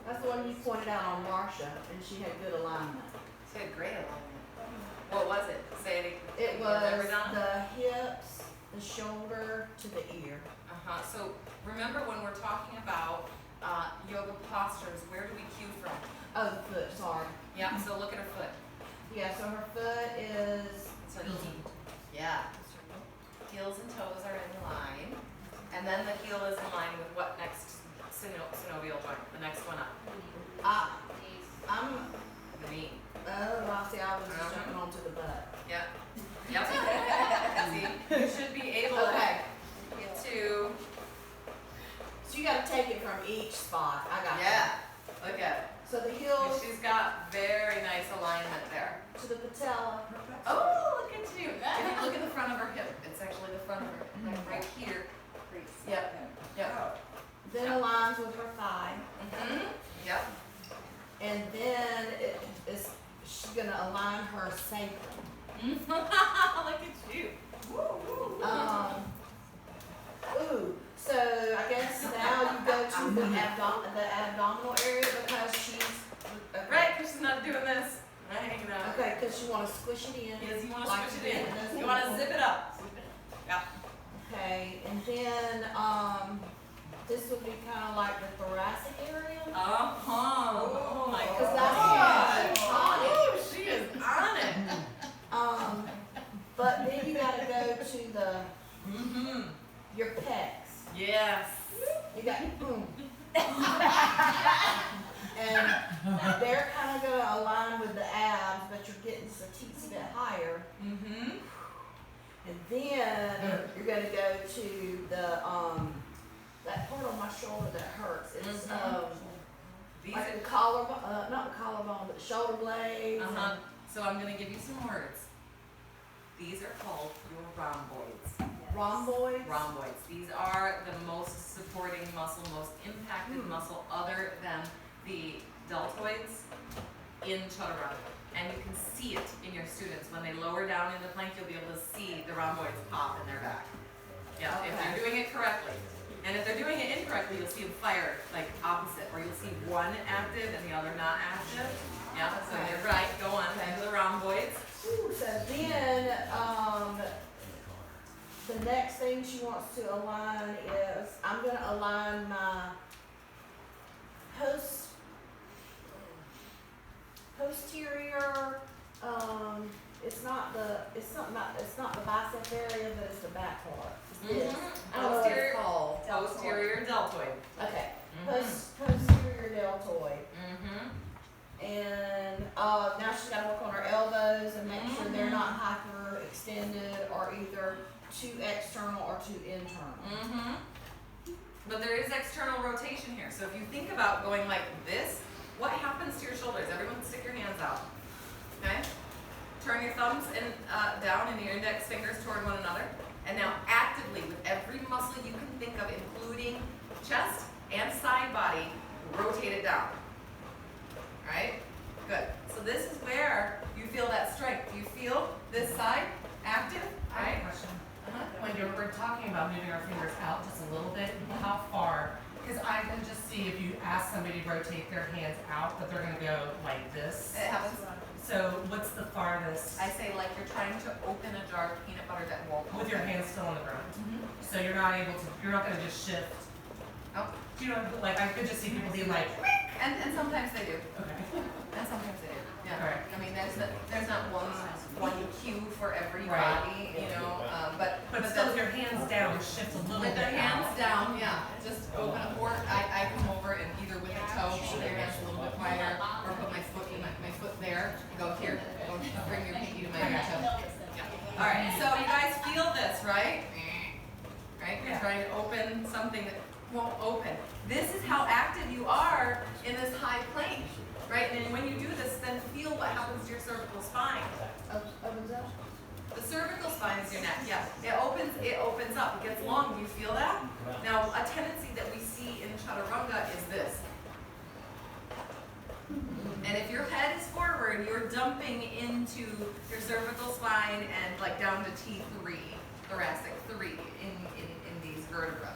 That's the one you pointed out on Marsha, and she had good alignment. She had great alignment. What was it? Say it. It was the hips, the shoulder to the ear. So remember when we're talking about yoga postures, where do we cue from? Oh, the foot, sorry. Yeah, so look at her foot. Yeah, so her foot is, It's her yeah. Heels and toes are in line. And then the heel is in line with what next synovial joint? The next one up. I'm aligns with her thigh. Yep. And then she's gonna align her sacrum. Look at you. So I guess now you go to the abdominal area because she's okay. Right, because she's not doing this. Right, hanging out. Okay, because you want to squish it in. Yes, you want to like squish it in. those You want to people. zip it up. Yeah. Okay, and then this would be kind of like the thoracic area. Oh my Because God. that's Oh, she is on it. But then you gotta go to your pecs. Yes. You got boom. And they're kind of gonna align with the abs, but you're getting just a teensy bit higher. And then you're gonna go to the that part on my shoulder that hurts. It's These like are, the collarbone, not the collarbone, but the shoulder blades. So I'm going to give you some words. These are called your rhomboids. Rhomboids. Rhomboids. These are the most supporting muscle, most impacted muscle other than the deltoids in Chaturanga. And you can see it in your students. When they lower down in the plank, you'll be able to see the rhomboids pop in their back. Yeah, if they're doing it correctly. And if they're doing it incorrectly, you'll see them fire like opposite, or you'll see one active and the other not active. Yeah, so you're right. Go on into the rhomboids. So then, the next thing she wants to align is, I'm gonna align my posterior, it's not the bicep area, but it's the back part. It's this. I don't know what it's called. Posterior deltoid. Okay, posterior deltoid. And now she's got to work on her elbows and make sure they're not hyperextended or either too external or too internal. But there is external rotation here. So if you think about going like this, what happens to your shoulders? Everyone stick your hands out. Okay? Turn your thumbs down and your index fingers toward one another. And now actively, with every muscle you can think of, including chest and side body, rotate it down. Right? Good. So this is where you feel that strength. Do you feel this side active? I have a question. When we're talking about moving our fingers out just a little bit, how far? Because I can just see if you ask somebody to rotate their hands out, that they're going to go like this. It happens. So what's the farthest? I say like you're trying to open a jar of peanut butter that won't With your open. hands still on the ground. So you're not able to, you're not going to just shift. Oh. Do you know, like I could just see people being like, And sometimes they do. okay. And sometimes they do. Yeah. Correct. I mean, there's not one cue for every Right. body, you know. But still with your hands down, shift a little with bit their hands out. down, yeah, just open up. Or I come over and either with a toe, pull their hands a little bit wider, or put my foot in my foot there. Go here. Go bring your pinky to my toe. Yeah. All right. So you guys feel this, right? Right. You're trying to open something that won't open. This is how active you are in this high plane, right? And then when you do this, then feel what happens to your cervical spine. Opens up. The cervical spine is your neck. Yeah, it opens up. It gets long. Do you feel that? Now, a tendency that we see in Chaturanga is this. And if your head is forward, you're dumping into your cervical spine and like down to T3, thoracic 3 in these vertebrae.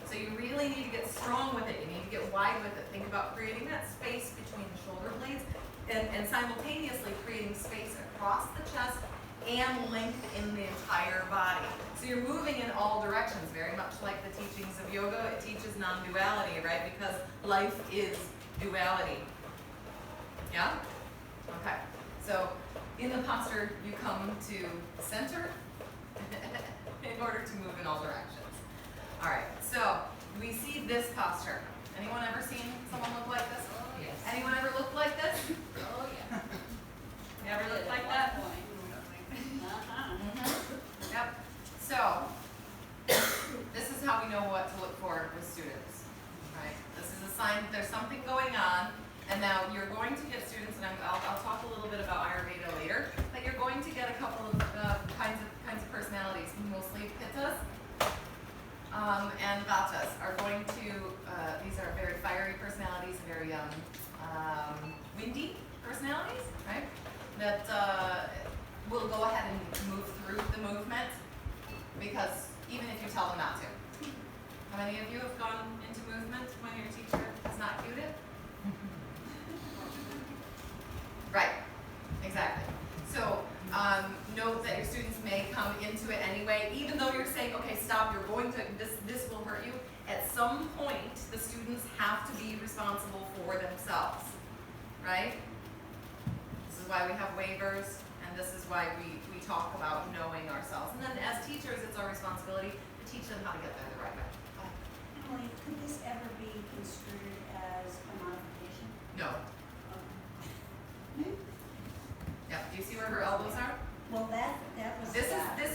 So you really need to get strong with it. You need to get wide with it. Think about creating that space between the shoulder blades and simultaneously creating space across the chest and length in the entire body. So you're moving in all directions, very much like the teachings of yoga. It teaches non-duality, right? Because life is duality. Yeah? Okay. So in the posture, you come to center in order to move in all directions. All right, so we see this posture. Anyone ever seen someone look like this? Yes. Anyone ever look like this? Oh, yeah. You ever look like that? Yep. So this is how we know what to look for with students, right? This is a sign that there's something going on. And now you're going to get students, and I'll talk a little bit about Ayurveda later, but you're going to get a couple of kinds of personalities, mostly Pittas and Vatas are going to, these are very them not to. How many of you have gone into movement when your teacher has not cued it? Right, exactly. So note that your students may come into it anyway, even though you're saying, okay, stop, you're going to, this will hurt you. At some point, the students have to be responsible for themselves, right? This is why we have waivers, and this is why we talk about knowing ourselves. And then as teachers, it's our responsibility to teach them how to get there the right way. Emily, could this ever be construed as a modification? No. Okay. Yeah, do you see where her elbows are? Well, that was. This,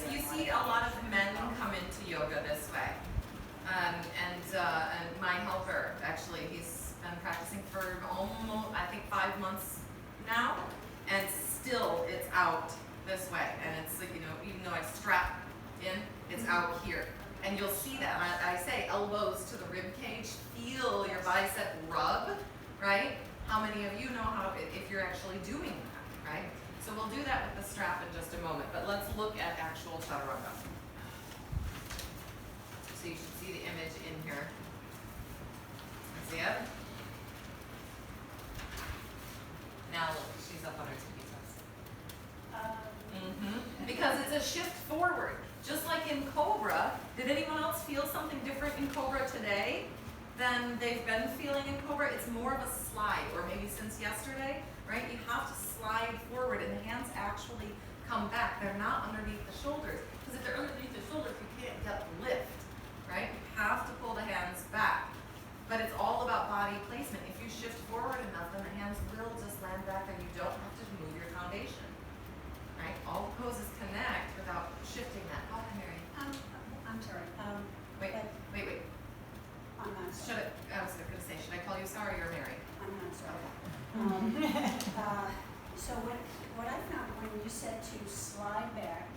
you see a lot of men come into yoga this way. And my helper, actually, he's been practicing for almost, I think, 5 months now, and still it's out this way. And it's like, you know, even though I strap in, it's out here. And you'll see that. I say elbows to the rib cage, feel your bicep rub, right? How many of you know how, if you're actually doing that, right? So we'll do that with the strap in just a moment, but let's look at actual chaturanga. So you should see the image in here. See it? Now look, she's up on her tippy toes. Because it's a shift forward. Just like in Cobra, did anyone else feel something different in Cobra today than they've been feeling in Cobra? It's more of a slide, or maybe since yesterday, right? You have to slide forward and the hands actually come back. They're not underneath the shoulders. Because if they're underneath the shoulders, you can't get lift, right? You have to pull the hands back. But it's all about body placement. If you shift forward enough, then the hands will just land back and you don't have to move your foundation, right? All the poses connect without shifting that. Go ahead, Mary. I'm sorry. Wait. I'm not sorry. I was going to say, should I call you sorry or Mary? I'm not sorry. So what I found when you said to slide back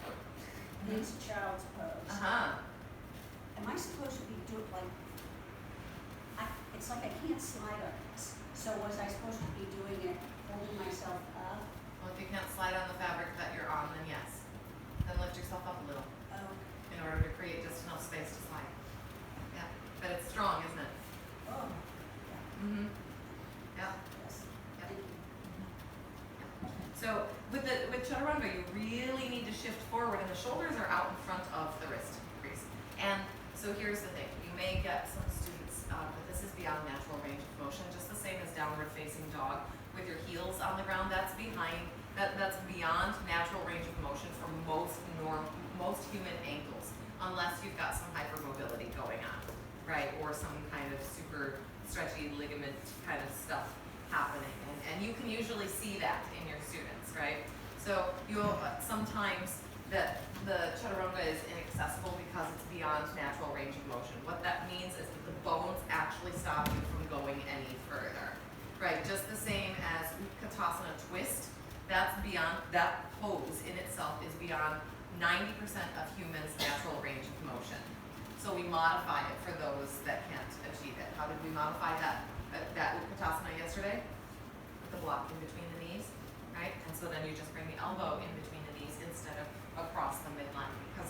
into child's pose, am I supposed to be doing it's like I can't slide on this. So was I supposed to be doing it holding myself up? Well, if you can't slide on the fabric that you're on, then yes. Then lift yourself up a little Oh, in order to create just enough space to slide. Yeah, but it's strong, isn't it? oh, yeah, Mm-hmm. Yeah. yes, Yep. thank you. So with chaturanga, you really need to shift forward, and the shoulders are out in front of the wrist crease. And so here's the thing: you may get some students, but this is beyond natural range of motion, just the same as downward facing dog with your heels on the ground. That's beyond natural range of motion for most human ankles, unless you've got some hypermobility going on, right, or some kind of super stretchy ligament kind of stuff happening, and you can usually see that in your students, right? So you'll sometimes that the chaturanga is inaccessible because it's beyond natural range of motion. What that means is that the bones actually stop you from going any further, right? Just the same as Utkatasana twist, that's beyond, that pose in itself is beyond 90% of humans' natural range of motion. So we modify it for those that can't achieve it. How did we modify that Utkatasana yesterday? With the block in between the knees, right? And so then you just bring the elbow in between the knees instead of across the midline, because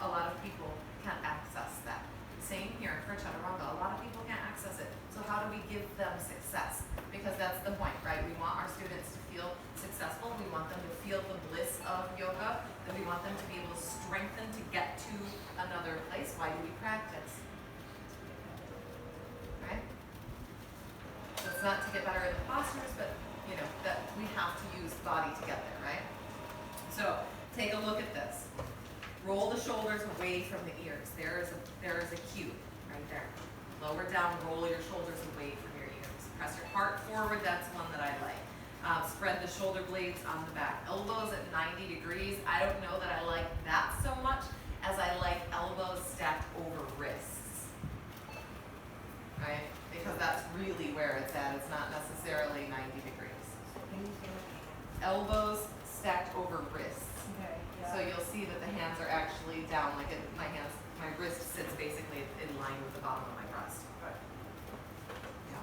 a lot of people can't access that. Same here for chaturanga. A lot of people can't access it. So how do we give them success? Because that's the point, right? We want our students to feel successful. We want them to feel the bliss of yoga, and we want them to be able to strengthen to get to another place. Why do we practice? Right? So it's not to get better in the postures, but you know that we have to use body to get there, right? So take a look at this. Roll the shoulders away from the ears. There is a cue right there. Lower down, roll your shoulders away from your ears. Press your heart forward. That's one that I like. Spread the shoulder blades on the back. Elbows at 90 degrees. I don't know that I like that so much as I like elbows stacked over wrists. Right? Because that's really where it's at. It's not necessarily 90 degrees. Elbows stacked over wrists. Okay, yeah. So you'll see that the hands are actually down, like my wrist sits basically in line with the bottom of my breast. Yeah.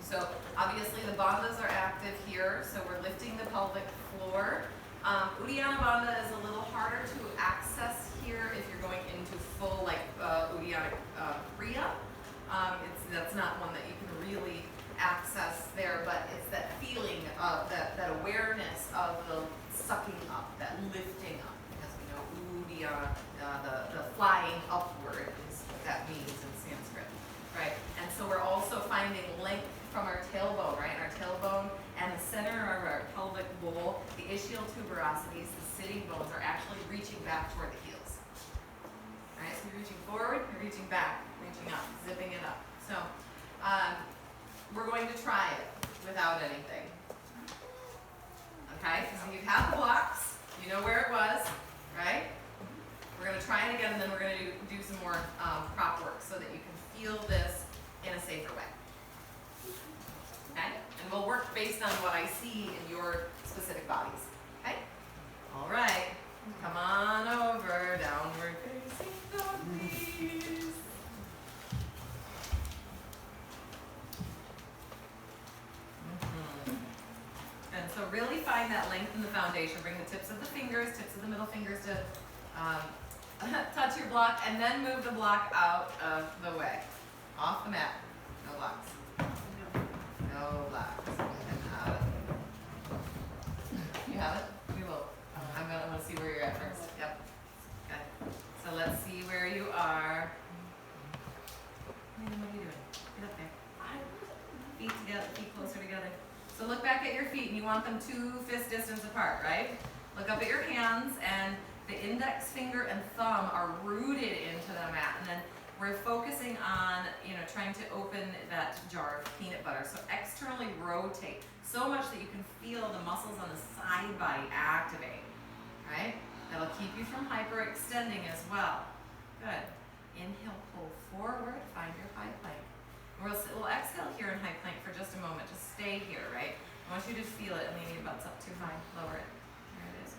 So obviously the bandhas are active here, so we're lifting the pelvic floor. Uddiyana bandha is a little harder to access here if you're going into full like actually reaching back toward the heels. Alright, so you're reaching forward, you're reaching back, reaching up, zipping it up. So, we're going to try it without anything. Okay, so you have the blocks, you know where it was, right? We're going to try it again, and then we're going to do some more prop work so that you can feel this in a safer way. Okay? And we'll work based on what I see in your specific bodies. Okay? All right. Come on over, downward facing dog, please. And so really find that length in the foundation. Bring the tips of the fingers, tips of the middle fingers to touch your block, and then move the block out of the way. Off the mat. No blocks. No blocks. And out of it. You have it? We will. I'm gonna see where you're at first. Yep. Good. So let's see where you are. What are you doing? Get up there. Feet together, feet closer together. So look back at your feet, and you want them 2 fist distance apart, right? Look up at your hands, and the index finger and thumb are rooted into the mat, and then we're focusing on, trying to open that jar of peanut butter. So externally rotate so much that you can feel the muscles on the side body activate, right? That'll keep you from hyperextending as well. Good. Inhale, pull forward, find your high plank. We'll exhale here in high plank for just a moment. Just stay here, right? I want you to feel it and lean your butts up too high. Lower it. There it is.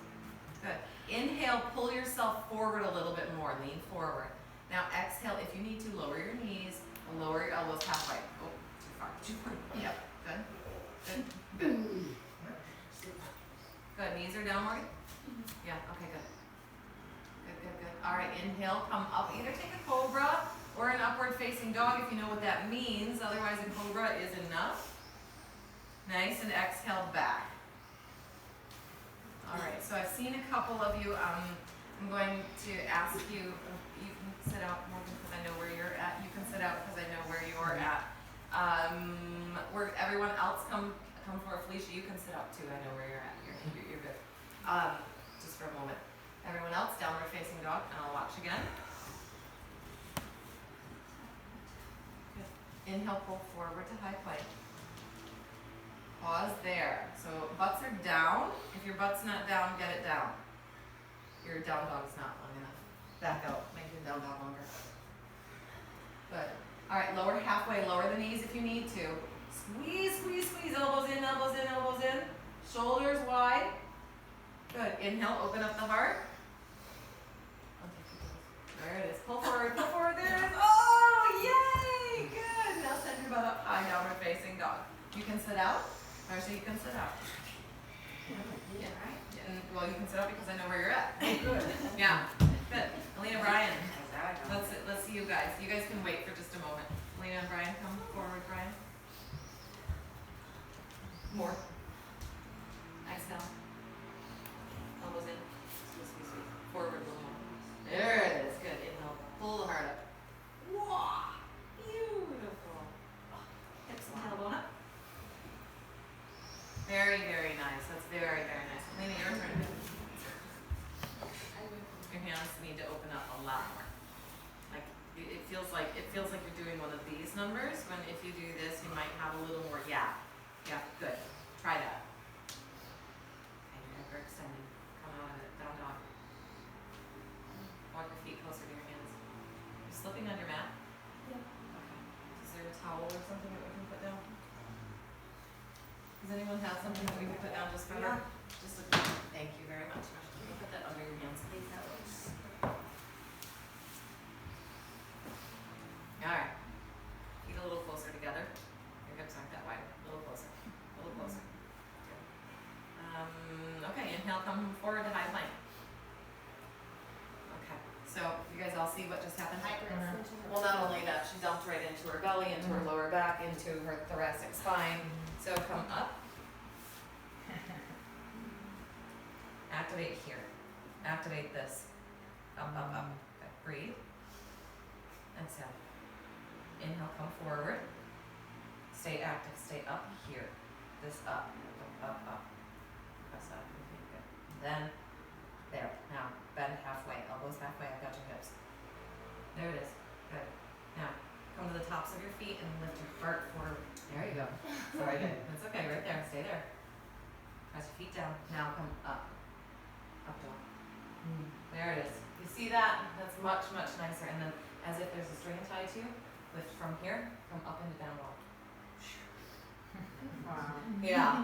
Good. Inhale, pull yourself forward a little bit more. Lean forward. Now exhale, if you need to, lower your knees and lower your elbows halfway. Oh, too far. Too far. Yep. Good. Good. Good. Good. Knees are down, Morgan? Yeah. Okay, good. Good, good, good. All right, inhale, come up. Either take a cobra or an upward facing dog if you know what that means. Otherwise, a cobra is enough. Nice, and exhale back. All right, so I've seen a couple of you. I'm going to ask you, you can sit out, Morgan, because I know where you're at. You can sit out because I know where you're at. Where everyone else come forward. Felicia, you can sit up too. I know where you're at. You're good. Just for a moment. Everyone else, downward facing dog, and I'll watch again. Good. Inhale, pull forward to high plank. Pause there. So butts are down. If your butt's not down, get it down. Your down dog's not long enough. Back out. Make your down dog longer. Good. All right, lower halfway. Lower the knees if you need to. Squeeze, squeeze, squeeze. Elbows in, elbows in, elbows in. Shoulders wide. Good. Inhale, open up the heart. There it is. Pull forward, pull forward. There it is. Oh, yay! Good. Now send your butt up high, downward facing dog. You can sit out. Marcia, you can sit out. Yeah, right? And, well, you can sit out because I know where you're at. Good. Yeah. Good. Alina, Brian. Let's see you guys. You guys can wait for just a moment. Alina and Brian, come forward, Brian. More. Exhale. Elbows in. Squeeze, squeeze, squeeze. Forward a little more. There it is. Good. Inhale. Pull the heart up. Wow. Beautiful. Hips and tailbone up. Very, very nice. That's very, very nice. Lena, your turn. Your hands need to open up a lot more. Like it feels like you're doing one of these numbers. When if you do this, you might have a little more. Yeah. Good. Try that. And you're hyperextending. Come out of it. Down dog. Walk your feet closer to your hands. You're slipping on your mat. Yeah. Okay. Is there a towel or something that we can put down? Does anyone have something that we can put down just for her? Just a, thank you very much. Can you put that under your hands, please? Alright. Feet a little closer together. Your hips aren't that wide. A little closer. A little closer. Good. Okay, inhale, come forward to high plank. Okay. So you guys all see what just happened? Well, not only that, she dumped right into her belly, into her lower back, into her thoracic spine. So come up. Activate here. Activate this. Up, up, up. Okay. Breathe. Exhale. Inhale, come forward. Stay active. Stay up here. This up. Up, up, up. Press up. Okay, good. Then There. Now, bend halfway. Elbows halfway. I've got your hips. There it is. Good. Now, come to the tops of your feet and lift your heart forward. There you go. Very good. That's okay. Right there. Stay there. Press your feet down. Now come up. Up dog. There it is. You see that? That's much, much nicer. And then, as if there's a string tied to you, lift from here, come up into down dog. Wow. Yeah,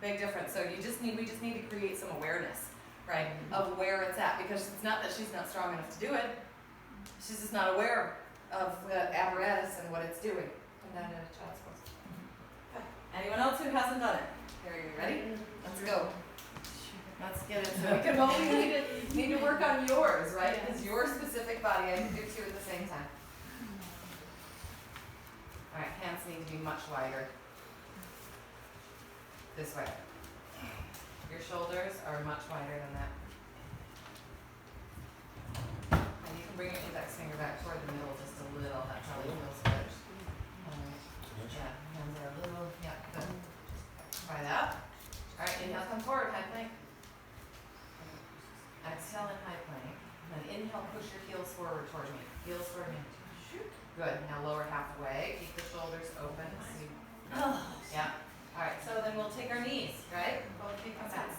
big difference. So we just need to create some awareness, right, of where it's at, because it's not that she's not strong enough to do it. She's just not aware of the apparatus and what it's doing. Come down into child's pose. Okay. Anyone else who hasn't done it? Here, you ready? Let's go. Let's get into it. We need to work on yours, right? Because your specific body, I can do two at the same time. All right, hands need to be much wider. This way. Your shoulders are much wider than that. And you can bring your index finger back toward the middle just a little. That probably feels good. Yeah, hands are a little, yeah, good. Try that. All right, inhale, come forward, high plank. Exhale in high plank. Then inhale, push your heels forward towards me. Heels toward me. Good. Now lower halfway. Keep the shoulders open. See. Yeah. All right. So then we'll take our knees, right? Both feet come back.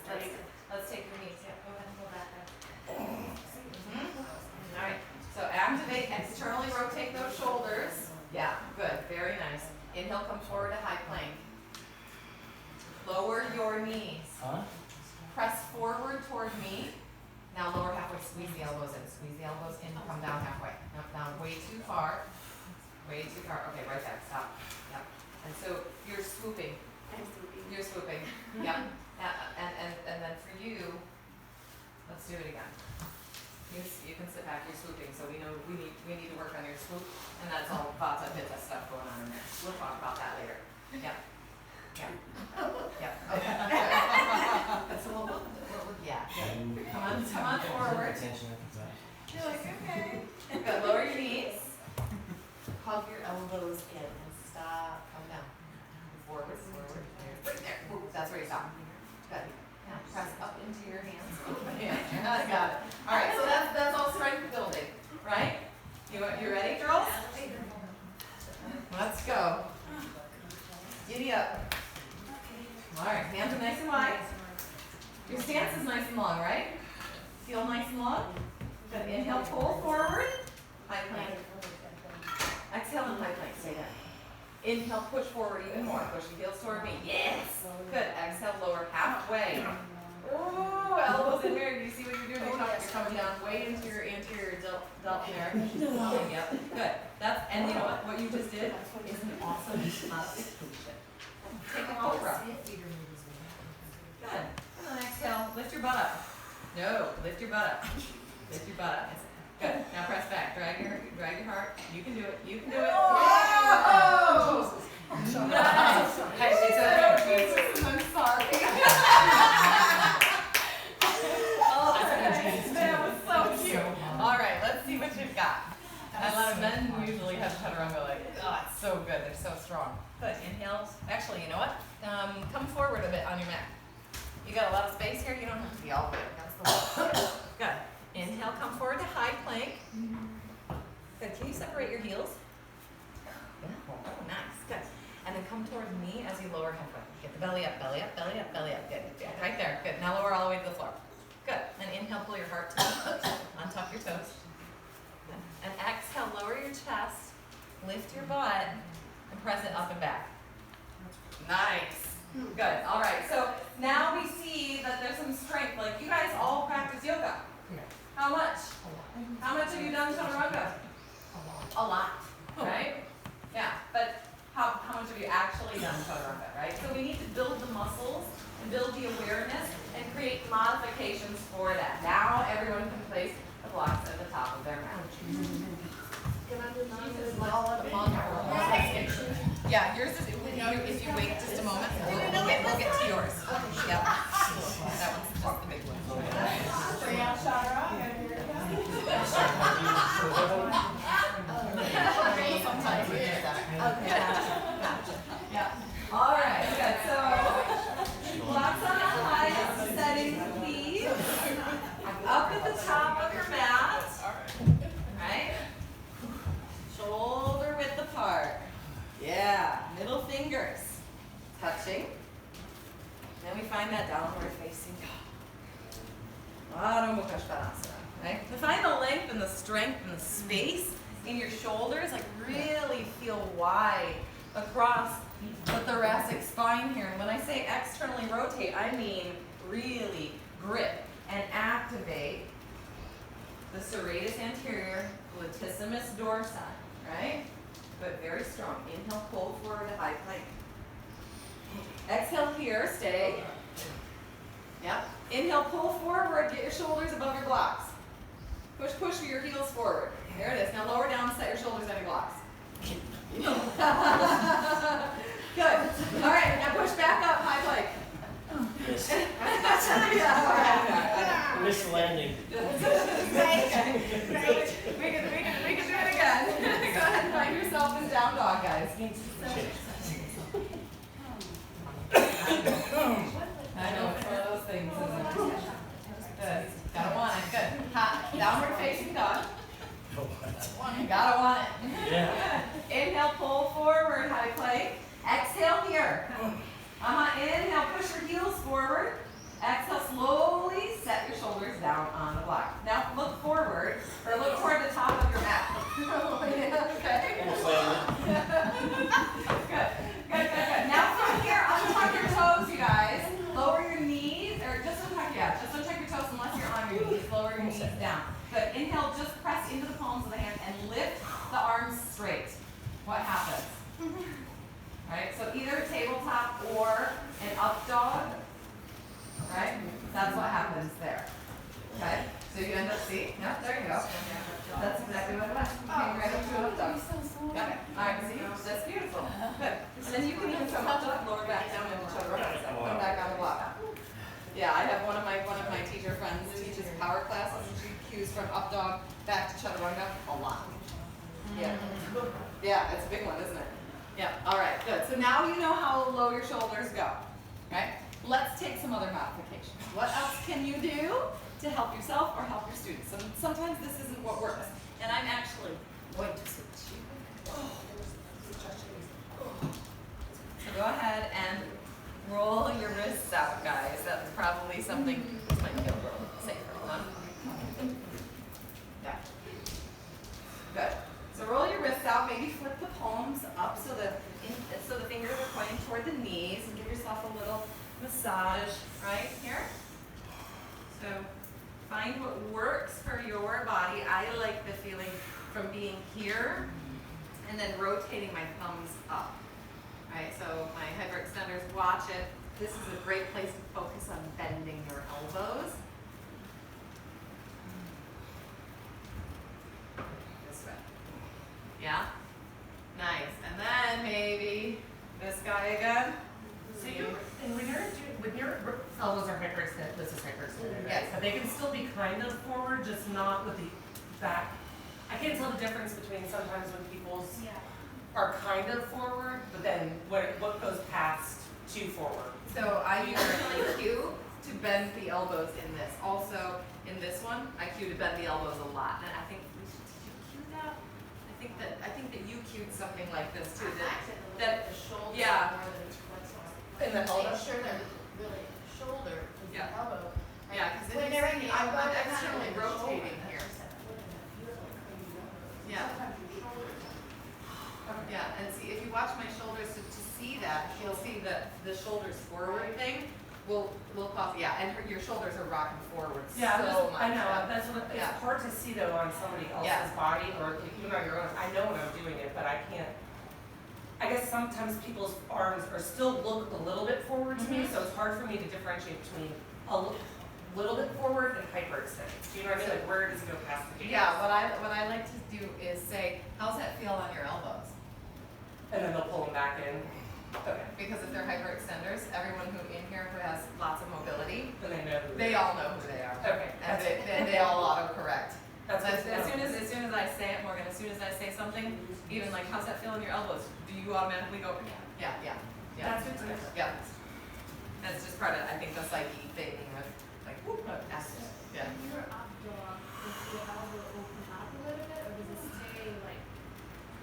Let's take your knees. Yeah. Go ahead and pull that back. All right. So activate. Externally rotate those shoulders. Yeah. Good. Very nice. Inhale. Come forward to high plank. Lower your knees. Press forward toward me. Now lower halfway, squeeze the elbows in. Squeeze the elbows in, come down halfway. Nope, down way too far. Way too far. Okay, right there, stop. Yep. And so you're swooping. You're swooping. Yep. And then for you, let's do it again. You can sit back, you're swooping, so we know we need to work on your swoop, and that's all Vata Pitta stuff going on in there. We'll talk about that later. Yep. Yeah. Yep. Okay. That's a little yeah. Good. Come on forward. You're like, okay. Good. Lower your knees. Hug your elbows in and stop. Come down. Forward. Right there. Ooh, that's where you stop. Good. Now press up into your hands. Yeah. I got it. All right. So that's all strength building, right? You ready, girls? Let's go. Giddy up. All right. Hands are nice and wide. Your stance is nice and long, right? Feel nice and long? Good. Inhale, pull forward. High plank. Exhale and high plank. Stay there. Inhale, push forward even more. Push the heels toward me. Yes. Good. Exhale, lower halfway. Ooh, elbows in here. Do you see what you're doing? You're coming down way into your anterior delt there. Yep. Good. And you know what? What you just did is an awesome modification. Take a cobra. Good. And then exhale, lift your butt up. No, lift your butt up. Lift your butt up. Good. Now press back. Drag your heart. You can do it. You can do it. Whoa! Nice. Hey, it's okay. I'm sorry. That was so cute. All right, let's see what you've got. A lot of men usually have chaturanga like, oh, it's so good. They're so strong. Good. Inhale. Actually, you know what? Come forward a bit on your mat. You got a lot of space here. You don't have to be all the way against the wall. Good. Inhale, come forward to high plank. Good. Can you separate your heels? Yeah. Oh, nice. Good. And then come towards me as you lower halfway. Get the belly up, belly up, belly up, belly up. Good. Right there. Good. Now lower all the way to the floor. Good. And inhale, pull your heart to untuck your toes. Good. And exhale, lower your chest, lift your butt, and press it up and back. Nice. Good. All right. So now we see that there's some strength. Like you guys all practice yoga. How much? How much have you done chaturanga? A lot. Right? Yeah. But how much have you actually done chaturanga? Right? So we need to build the muscles and build the awareness and create modifications for that. Now everyone can place the blocks at the top of their mat. Yeah, yours is, if you wait just a moment, we'll get to yours. Yep. That one's just the big one. Bring out chaturanga. Here it comes. Sometimes we do that. Okay. Gotcha. Yeah. All right, good. So, blocks on the highest setting, please. the strength and the space in your shoulders, like really feel wide across the thoracic spine here. And when I say externally rotate, I mean really grip and activate the serratus anterior, latissimus dorsi, right? But very strong. Inhale, pull forward to high plank. Exhale here, stay. Yep. Inhale, pull forward, get your shoulders above your blocks. Push your heels forward. There it is. Now lower down, set your shoulders on your blocks. Good. All right, now push back up, high plank. Missed. Yeah. Missed the landing. Okay. We can do it again. Go ahead and find yourself in down dog, guys. I know, it's one of those things, isn't it? Good. Gotta want it. Good. Hot. Downward facing dog. You gotta want it. Yeah. Inhale, pull forward, high plank. Exhale here. Inhale, push your heels forward. Exhale, slowly set your shoulders down on the block. Now look forward, or look toward the top of your mat. Okay? Almost landed. Good. Now from here, untuck your toes, you guys. Lower your knees, or just untuck your toes unless you're on your knees. Lower your knees down. Good. Inhale, just press into the palms of the hands and lift the arms straight. What happens? Right? So either a tabletop or an up dog. Right? That's what happens there. Okay? So you end up, see? Yeah, there you go. That's exactly what it was. Came right up to an up dog. Okay. Alright, see? That's beautiful. Good. And then you can even come up dog, lower back down into chaturanga. Come back on the block. Yeah, I have one of my teacher friends teaches power classes and she cues from up dog back to chaturanga a lot. Yeah. Yeah, it's a big one, isn't it? Yeah. Alright, good. So now you know how low your shoulders go. Right? Let's take some other modifications. What else can you do to help yourself or help your students? And sometimes this isn't what works. And I'm actually going to switch you. So go ahead and roll your wrists out, guys. That's probably something this might feel a little safer. Huh? Yeah. Good. So roll your wrists out. Maybe flip the palms up so the fingers are pointing toward the knees, and give yourself a little massage right here. So find what works for your body. I like the feeling from being here and then rotating my thumbs up. Right, so my hyperextenders, watch it. This is a great place to focus on bending your elbows. This way. Yeah? Nice. And then maybe this guy again. So when your elbows are hyperextended, this is hyperextended, right? Yes. But they can still be kind of forward, just not with the back. I can't tell the difference between sometimes when people's are kind of forward, but then what goes past to forward. So I usually cue to bend the elbows in this. Also, in this one, I cue to bend the elbows a lot. And I think, did you cue that? I think that you cued something like this too. That the shoulder yeah. more than the flexion. In the elbow? Make sure they're really shoulder with the Yeah. elbow. Yeah, because When then they're you see in the elbow, I'm they're kind of externally in the shoulder. rotating here. Yeah. Yeah, and see, if you watch my shoulders to see that, you'll see that the shoulders forward thing will cause, yeah, and your shoulders are rocking forward Yeah, so much. I know. That's what it's Yeah. hard to see though on somebody else's body or even on your own. I know when I'm doing it, but I can't. I guess sometimes people's arms are still look a little bit forward to me, so it's hard for me to differentiate between a little bit forward and hyperextended. Do you know what I mean? Like where does it go past the gaze? Yeah, what I like to do is say, how's that feel on your elbows? And then they'll pull them back in. Okay. Because if they're hyperextenders, everyone who in here who has lots of mobility, And they know who they all know who they are. Okay. And they all autocorrect. That's As good to know. soon as I say it, Morgan, as soon as I say something, even like, how's that feel in your elbows? Do you automatically go, yeah. That's good to know. Yeah. That's just part of, I think, the psyche thing with, like, whoop, yeah. When you're up dog, does the elbow open up a little bit, or does it stay like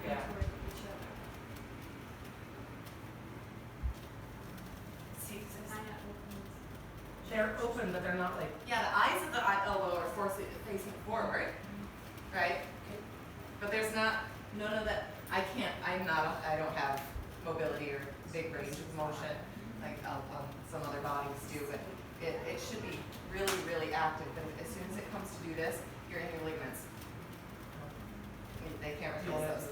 Yeah. toward each other? See, It kind of opens. they're open, but they're not like. Yeah, the eyes of the elbow are facing forward, right? But there's none of that. I don't have mobility or big range of motion like some other bodies do, but it should be really, really active. But as soon as it comes to do this, you're in your ligaments. They can't replace those.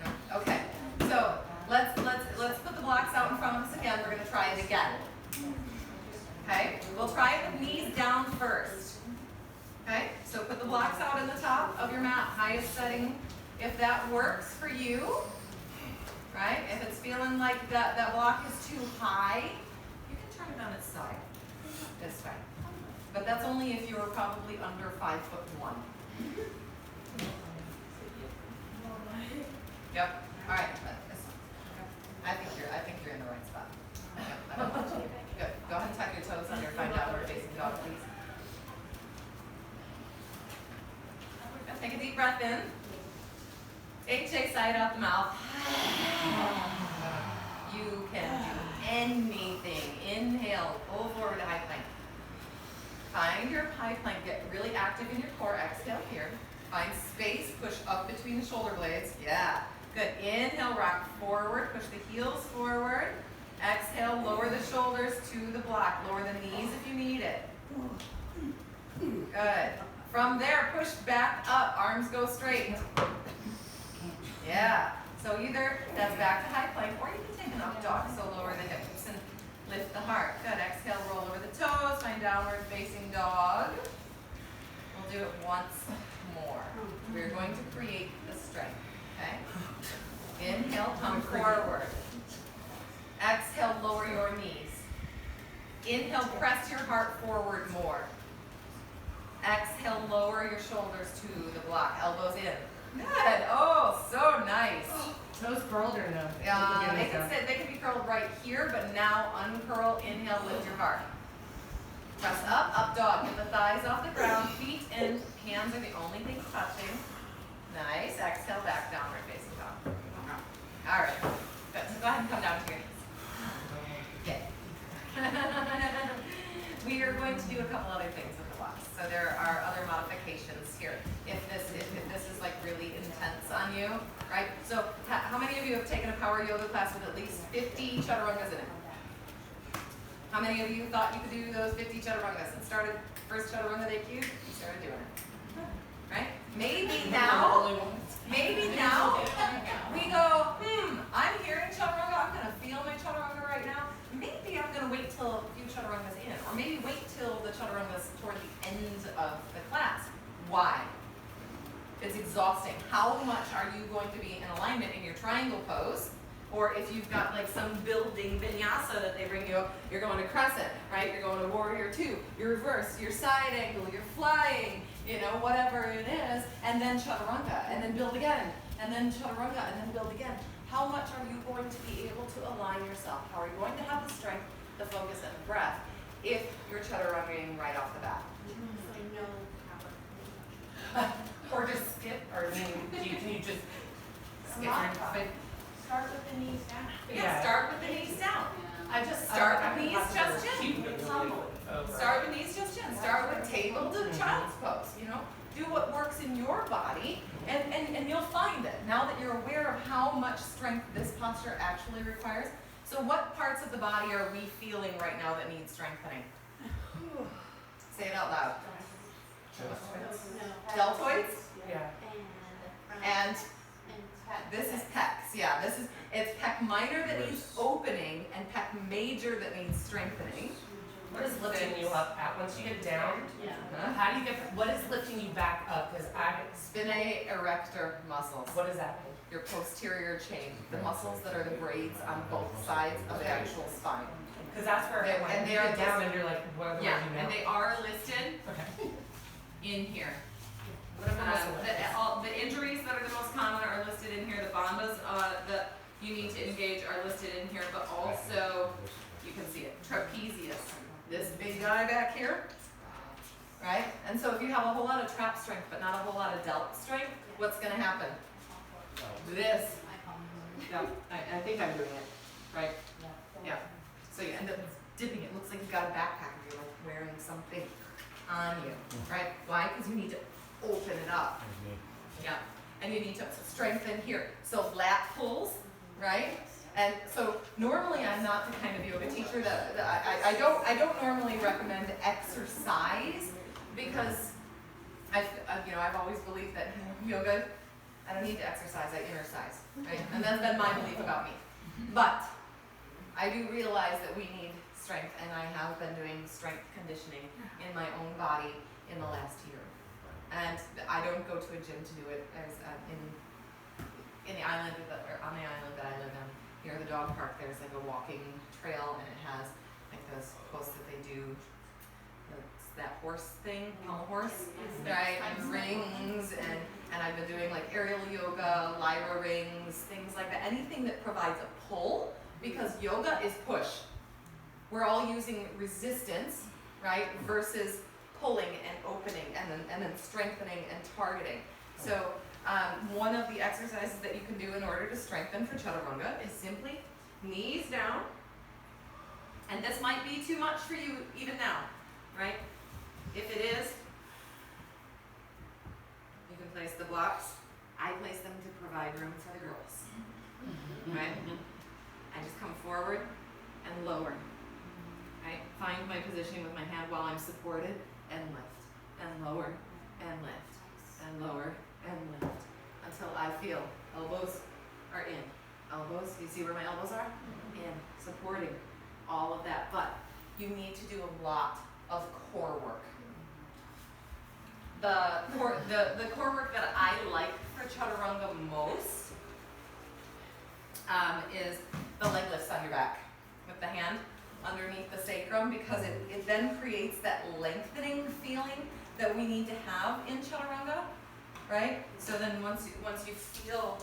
No. Okay, so let's put the blocks out in front of us again. We're going to try it again. Okay, we'll try it with knees down first. Okay, so put the blocks out in the top of your mat, highest setting. If that works for you, right? If it's feeling like that block is too high, you can turn it on its side. This way. But that's only if you're probably under 5'1". Yep. All right. I think you're in the right spot. Yep. Good. Go ahead and tuck your toes under. Find downward facing dog, please. Take a deep breath in. HA side out the mouth. You can do anything. Inhale. Pull forward to high plank. Find your high plank. Get really active in your core. Exhale here. Find space. Push up between the shoulder blades. Yeah. Good. Inhale, rock forward. Push the heels forward. Exhale, lower the shoulders to the block. Lower the knees if you need it. Good. From there, push back up. Arms go straight. Yeah. So either that's back to high plank, or you can take an up dog. So lower the hips and lift the heart. Good. Exhale, roll over the toes. Find downward facing dog. We'll do it once more. We're going to create the strength. Okay? Inhale, come forward. Exhale, lower your knees. Inhale, press your heart forward more. Exhale, lower your shoulders to the block. Elbows in. Good. Oh, so nice. Toes curled or no? They can be curled right here, but now uncurl. Inhale, lift your heart. Press up dog. Get the thighs off the ground. Feet and hands are the only things touching. Nice. Exhale, back downward facing dog. All right. Good. So go ahead and come down to your knees. Okay. We are going to do a couple other things with the blocks. So there are other modifications here. If this is like really intense on you, right? So how many of you have taken a power yoga class with at least 50 chaturangas in it? How many of you thought you could do those 50 chaturangas and started first chaturanga they cued? You started doing it, right? Maybe now we go, I'm here in chaturanga. I'm gonna feel my chaturanga right now. Maybe I'm gonna wait till a few chaturangas in, or maybe wait till the chaturangas toward the end of the class. Why? It's exhausting. How much are you going to be in alignment in your triangle pose? Or if you've got like some building vinyasa that they bring you up, you're going to crescent, right? You're going to warrior two, your reverse, your side angle, you're flying, whatever it is, and then chaturanga, and then build again, and then chaturanga, and then build again. How much are you going to be able to align yourself? How are you going to have the strength, the focus, and the breath if you're chaturangaing right off the bat? Or just skip, or can you just skip right? Start with the knees down. Yeah, start with the knees down. I just start with knees, just chin. Start with knees, just chin. Start with table to child's pose, Do what works in your body, and you'll find it. Now that you're aware of how much strength this posture actually requires. So what parts of the body are we feeling right now that need strengthening? Say it out loud. Deltoids? Yeah. And this is pecs. Yeah, it's pec minor that needs opening and pec major that needs strengthening. What is lifting you up at once you get down? Yeah. How do you what is lifting you back up? Because Spinae erector muscles. What does that mean? Your posterior chain, the muscles that are the braids on both sides of the actual spine. Because that's where And you they are get down and you're like, what Yeah, do you know? and they are listed Okay. in here. What am I missing? The injuries that are the most common are listed in here. The bandhas that you need to engage are listed in here, but also, you can see it, trapezius. This big guy back here, right? And so if you have a whole lot of trap strength, but not a whole lot of delt strength, what's gonna happen? This. Yeah, I think I'm doing it, right? Yeah. So you end up dipping. It looks like you've got a backpack and you're like wearing something. on you, right? Why? Because you need to open it up. Yeah, and you need to strengthen here. So lat pulls, right? And so normally I'm not the kind of yoga teacher that I don't normally recommend exercise because I've always believed that yoga, I don't need to exercise, I exercise, right? And that's been my belief about me. But I do realize that we need strength, and I have been doing strength conditioning in my own body in the last year. And I don't go to a gym to do it. There's in the island or on the island that I live in, near the dog park, there's like a walking trail, and it has like those posts that they do, that horse thing, pommel horse, right? And rings, and I've been doing like aerial yoga, lyra rings, things like that. Anything that provides a pull, because yoga is push. We're all using resistance, right, versus pulling and opening and then strengthening and targeting. So one of the exercises that you can do in order to strengthen for Chaturanga is simply knees down. And this might be too much for you even now, right? If it is, you can place the blocks. I place them to provide room for the girls, right? I just come forward and lower, right? Find my positioning with my hand while I'm supported, and lift, and lower, and lift, and lower, and lift, until I feel elbows are in. Elbows, you see where my elbows are? In, supporting all of that. But you need to do a lot of core work. The core work that I like for Chaturanga most is the leg lifts on your back with the hand underneath the sacrum, because it then creates that lengthening feeling that we need to have in Chaturanga, right? So then once you feel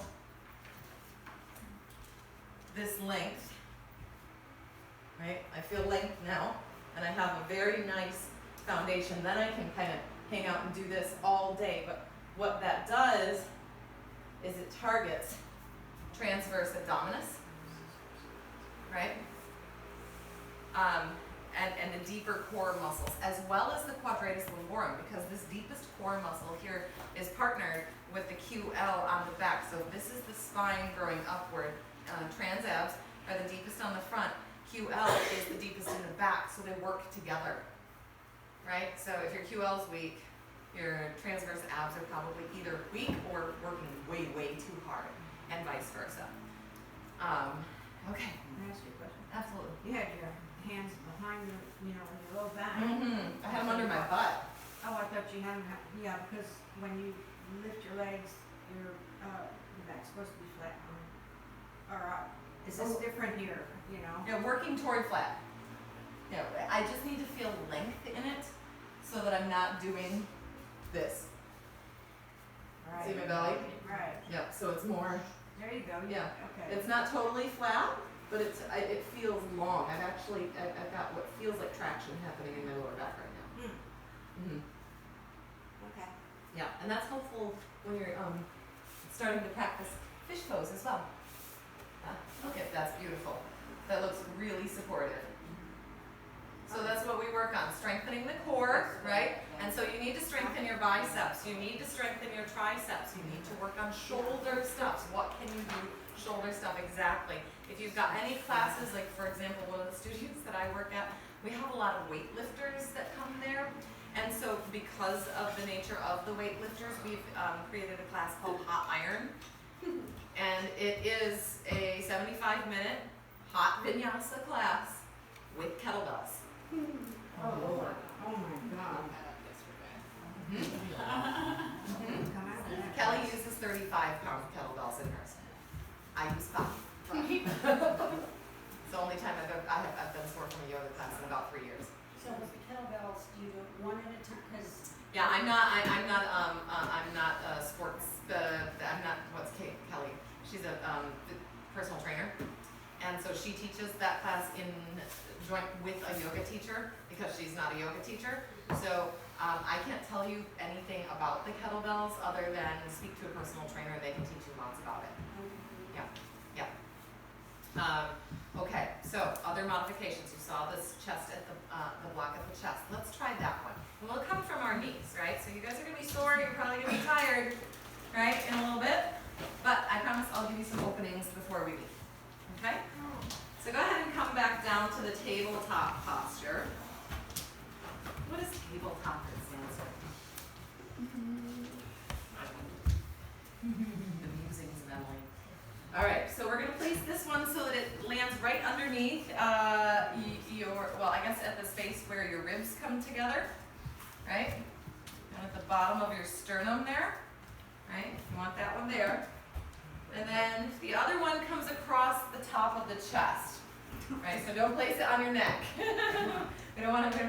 this length, right? I feel length now, and I have a very nice foundation. Then I can kind of hang out and do this all day. But what that does is it targets transverse abdominis, right? And the deeper core muscles, as well as the quadratus lumborum, because this deepest core muscle here is partnered with the QL on the back. So this is the spine growing upward. Transabs are the deepest on the front. QL is the deepest in the back, so they work together, right? So if your QL is weak, your transverse abs are probably either weak or working way, way too hard, and vice versa. Okay. Can I ask you a question? Absolutely. You had your hands behind your, when you go back. I had them under my butt. Oh, I thought you had them, yeah, because when you lift your legs, your back's supposed to be flat on. Or is this different here, you know? Yeah, working toward flat. Yeah, I just need to feel length in it so that I'm not doing this. Right. See my belly? Right. Yep, so it's more, There you go. Yeah. Okay. it's not totally flat, but it feels long. I've got what feels like traction happening in my lower back right now. Mm-hmm. Okay. Yeah, and that's helpful when you're starting to practice fish pose as well. Okay, that's beautiful. That looks really supportive. So that's what we work on, strengthening the core, right? And so you need to strengthen your biceps, you need to strengthen your triceps, you need to work on shoulder stuff. What can you do shoulder stuff exactly? If you've got any classes, like for example, one of the studios that I work at, we have a lot of weightlifters that come there. And so because of the nature of the weightlifters, we've created a class called Hot Iron. And it is a 75-minute hot vinyasa class with kettlebells. Oh, Lord. Oh, my God. Come out of that. Kelly uses 35-pound kettlebells in hers. I use 5. It's the only time I've done sport from a yoga class in about 3 years. So with the kettlebells, do you do it one at a time? Because Yeah, I'm not sports. I'm not. What's Kelly? She's a personal trainer, and so she teaches that class in joint with a yoga teacher because she's not a yoga teacher. So I can't tell you anything about the kettlebells other than speak to a personal trainer. They can teach you lots about it. Yeah. Okay, so other modifications. You saw this chest at the block at the chest. Let's try that one. will come from our knees, right? So you guys are gonna be sore, you're probably gonna be tired, right, in a little bit. But I promise I'll give you some openings before we leave, okay? So go ahead and come back down to the tabletop posture. What does tabletop stand for? The musings of Emily. All right, so we're gonna place this one so that it lands right underneath well, I guess at the space where your ribs come together, right? And at the bottom of your sternum there, right? You want that one there. And then the other one comes across the top of the chest, right? So don't place it on your neck. we don't want it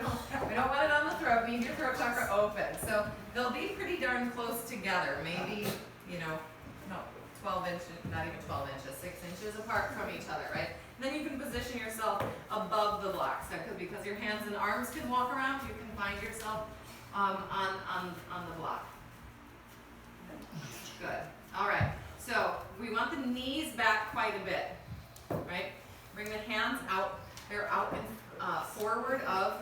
on the throat. We need your throat chakra open. So they'll be pretty darn close together. Maybe, 12 inches, not even 12 inches, 6 inches apart from each other, right? And then you can position yourself above the blocks. So because your hands and arms can walk around, you can find yourself on the block. Good. All right. So we want the knees back quite a bit, right? Bring the hands out. They're out and forward of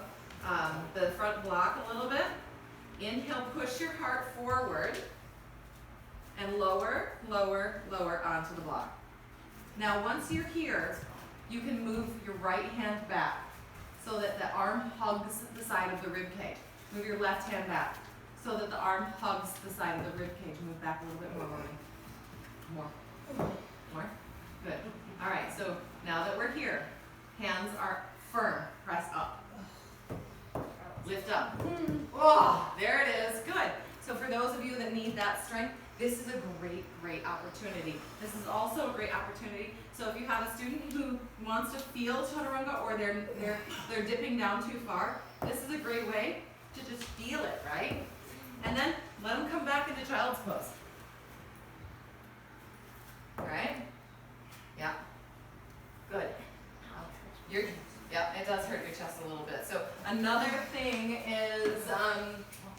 the front block a little bit. Inhale, push your heart forward. And lower, lower, lower onto the block. Now once you're here, you can move your right hand back so that the arm hugs the side of the rib cage. Move your left hand back so that the arm hugs the side of the rib cage. Move back a little bit more, Romy. More? Good. All right, so now that we're here, hands are firm. Press up. Lift up. Oh, there it is. Good. So for those of you that need that strength, this is a great, great opportunity. This is also a great opportunity. So if you have a student who wants to feel Chaturanga or they're dipping down too far, this is a great way to just feel it, right? And then let them come back into child's pose. All right? Yeah. Good. It does hurt your chest a little bit. So another thing is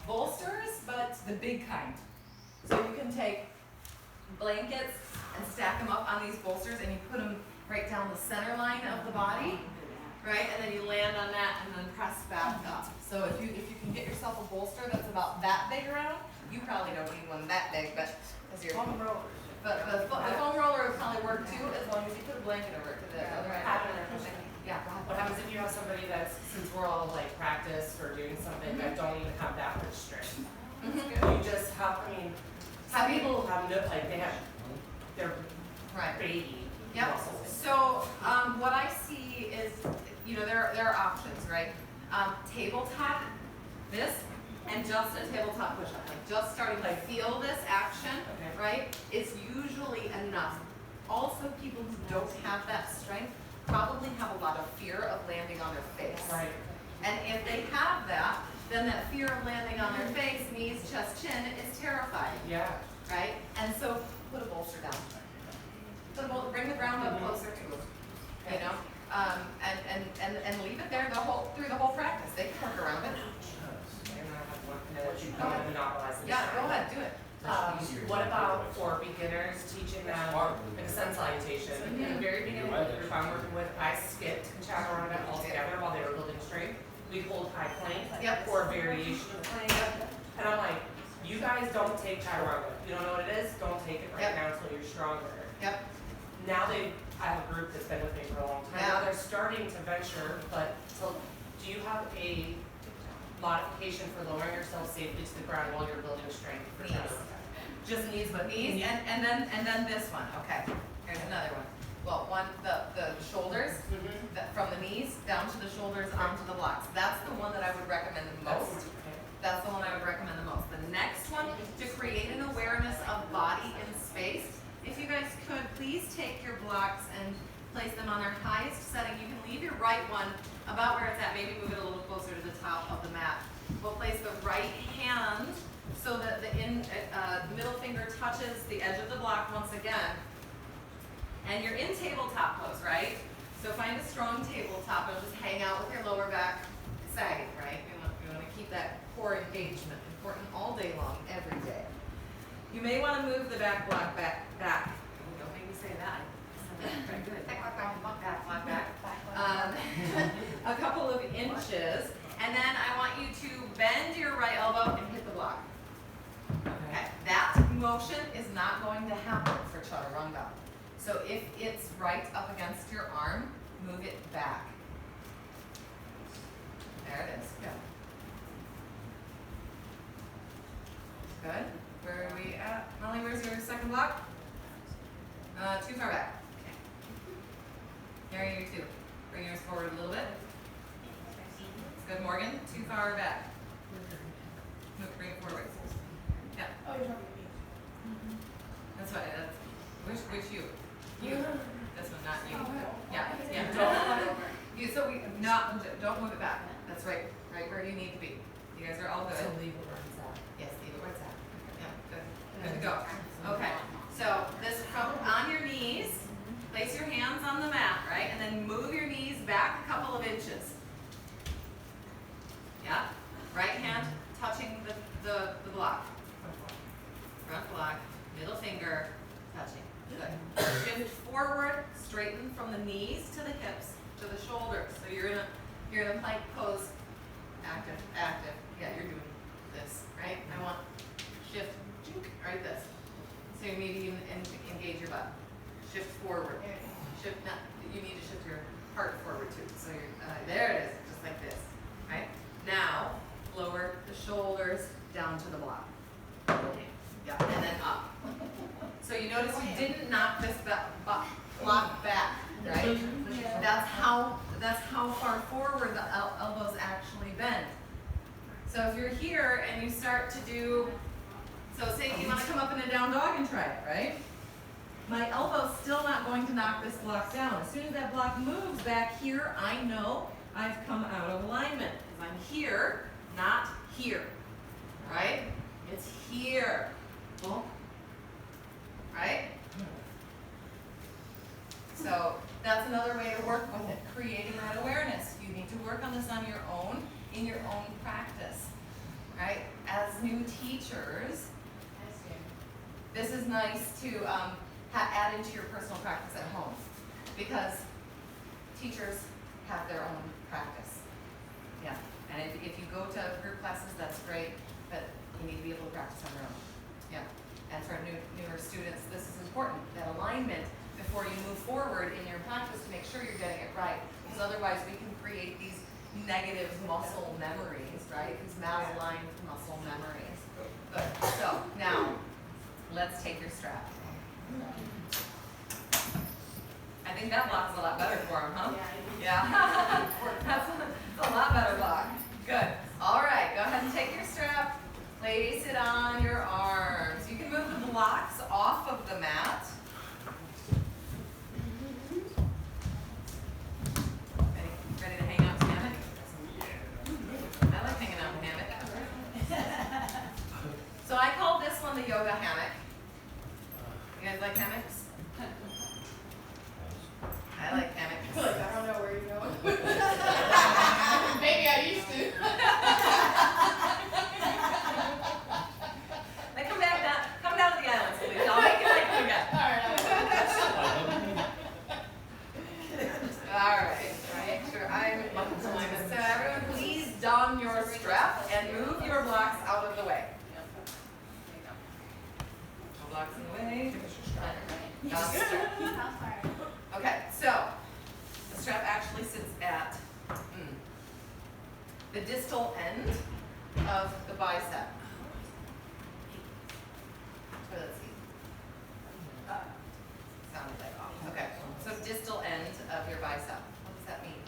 bolsters, but the big kind. So you can take blankets and stack them up on these bolsters and you put them right down the center line of the body, right? And then you land on that and then press back up. So if you can get yourself a bolster that's about that big around, you probably don't need one that big, but because you're foam roller. But the foam roller would probably work too, as long as you put a blanket over it to the other end. Yeah. What happens if you have somebody that's, since we're all like practiced or doing something that don't even have that much strength? You just have, some people have no, like they have their baby muscles. So what I see is, there are options, right? Tabletop, this, and just a tabletop push-up. Like just starting to feel this action, right, is usually enough. Also, people who don't have that strength probably have a lot of fear of landing on their face. Right. And if they have that, then that fear of landing on their face, knees, chest, chin is terrifying. Yeah. Right? And so put a bolster down. Bring the ground up closer to it. And leave it there through the whole practice. They can work around it. Yeah, go ahead, do it. What about for beginners, teaching them like sun salutation? In the very beginning of the group I'm working with, I skipped Chaturanga altogether while they were building strength. We hold high plank for a variation of plank. And I'm like, you guys don't take Chaturanga. If you don't know what it is, don't take it right now until you're stronger. Now I have a group that's been with me for a long time. Now they're starting to venture, but so do you have a modification for lowering yourself safely to the ground while you're building strength for Chaturanga? Just knees, but Knees, and then this one. Okay, here's another one. Well, the shoulders, from the knees down to the shoulders onto the blocks. That's the one that I would recommend the most. That's the one I would recommend the most. The next one, to create an awareness of body in space. If you guys could, please take your blocks and place them on their highest setting. You can leave your right one about where it's at. Maybe move it a little closer to the top of the mat. We'll place the right hand so that the middle finger touches the edge of the block once again. And you're in tabletop pose, right? So find a strong tabletop and just hang out with your lower back sagging, right? You want to keep that core engagement, important all day long, every day. You may want to move the back block back. Don't make me say that. Very good. Back. A couple of inches. And then I want you to bend your right elbow and hit the block. Okay. Okay, that motion is not going to happen for Chaturanga. So if it's right up against your arm, move it back. There it is, good. Good. Where are we at? Molly, where's your second block? Too far back. Mary, you too. Bring yours forward a little bit. Good, Morgan. Too far back. No, bring it forward. Yeah. Oh, you're talking to me. That's what. Which you? You. This one, not you. Oh, Yeah. Yeah. Don't. You. So we not. Don't move it back. That's right. Right where you need to be. You guys are all good. So leave it where it's at. Yes, leave it where it's at. Yeah. Good. Good to go. Okay. So this from on your knees. Place your hands on the mat, right, and then move your knees back a couple of inches. Yeah. Right hand touching the block. Front block, middle finger touching. Good. Shift forward, straighten from the knees to the hips to the shoulders. So you're in a plank pose. Active, active. Yeah, you're doing this, right? I want shift, right this. So you maybe even engage your butt. Shift forward. Shift. Not, you need to shift your heart forward too. So you're there. It is, just like this. Right. Now lower the shoulders down to the block. Yeah, and then up. So you notice you didn't knock this block back, right? That's how far forward the elbows actually bend. So if you're here and you start to do, so say you want to come up in a down dog and try it, right? My elbow's still not going to knock this block down. As soon as that block moves back here, I know I've come out of alignment. Because I'm here, not here. Right? It's here. Boom. Right? So that's another way to work with it, creating that awareness. You need to work on this on your own, in your own practice. Right? As new teachers, this is nice to add into your personal practice at home, because teachers have their own practice. Yeah, and if you go to group classes, that's great, but you need to be able to practice on your own. Yeah, and for newer students, this is important, that alignment before you move forward in your practice to make sure you're getting it right, because otherwise we can create these negative muscle memories, right? These malaligned muscle memories. Good. So now, let's take your strap. I think that block's a lot better for him, huh? Yeah. That's a lot better block. Good. All right, go ahead and take your strap. Place it on your arms. You can move the blocks off of the mat. Ready to hang out in hammock? I like hanging out in hammock. So I call this one the yoga hammock. You guys like hammocks? I like hammocks. I feel like I don't know where you're going. Maybe I used to. Now come down to the islands, please. I'll make it like you again. All right. Sure. So everyone, please don your strap and move your blocks out of the way. No blocks in the way. Okay, so the strap actually sits at the distal end of the bicep. So let's see. Sounded like off. Okay, so distal end of your bicep. What does that mean?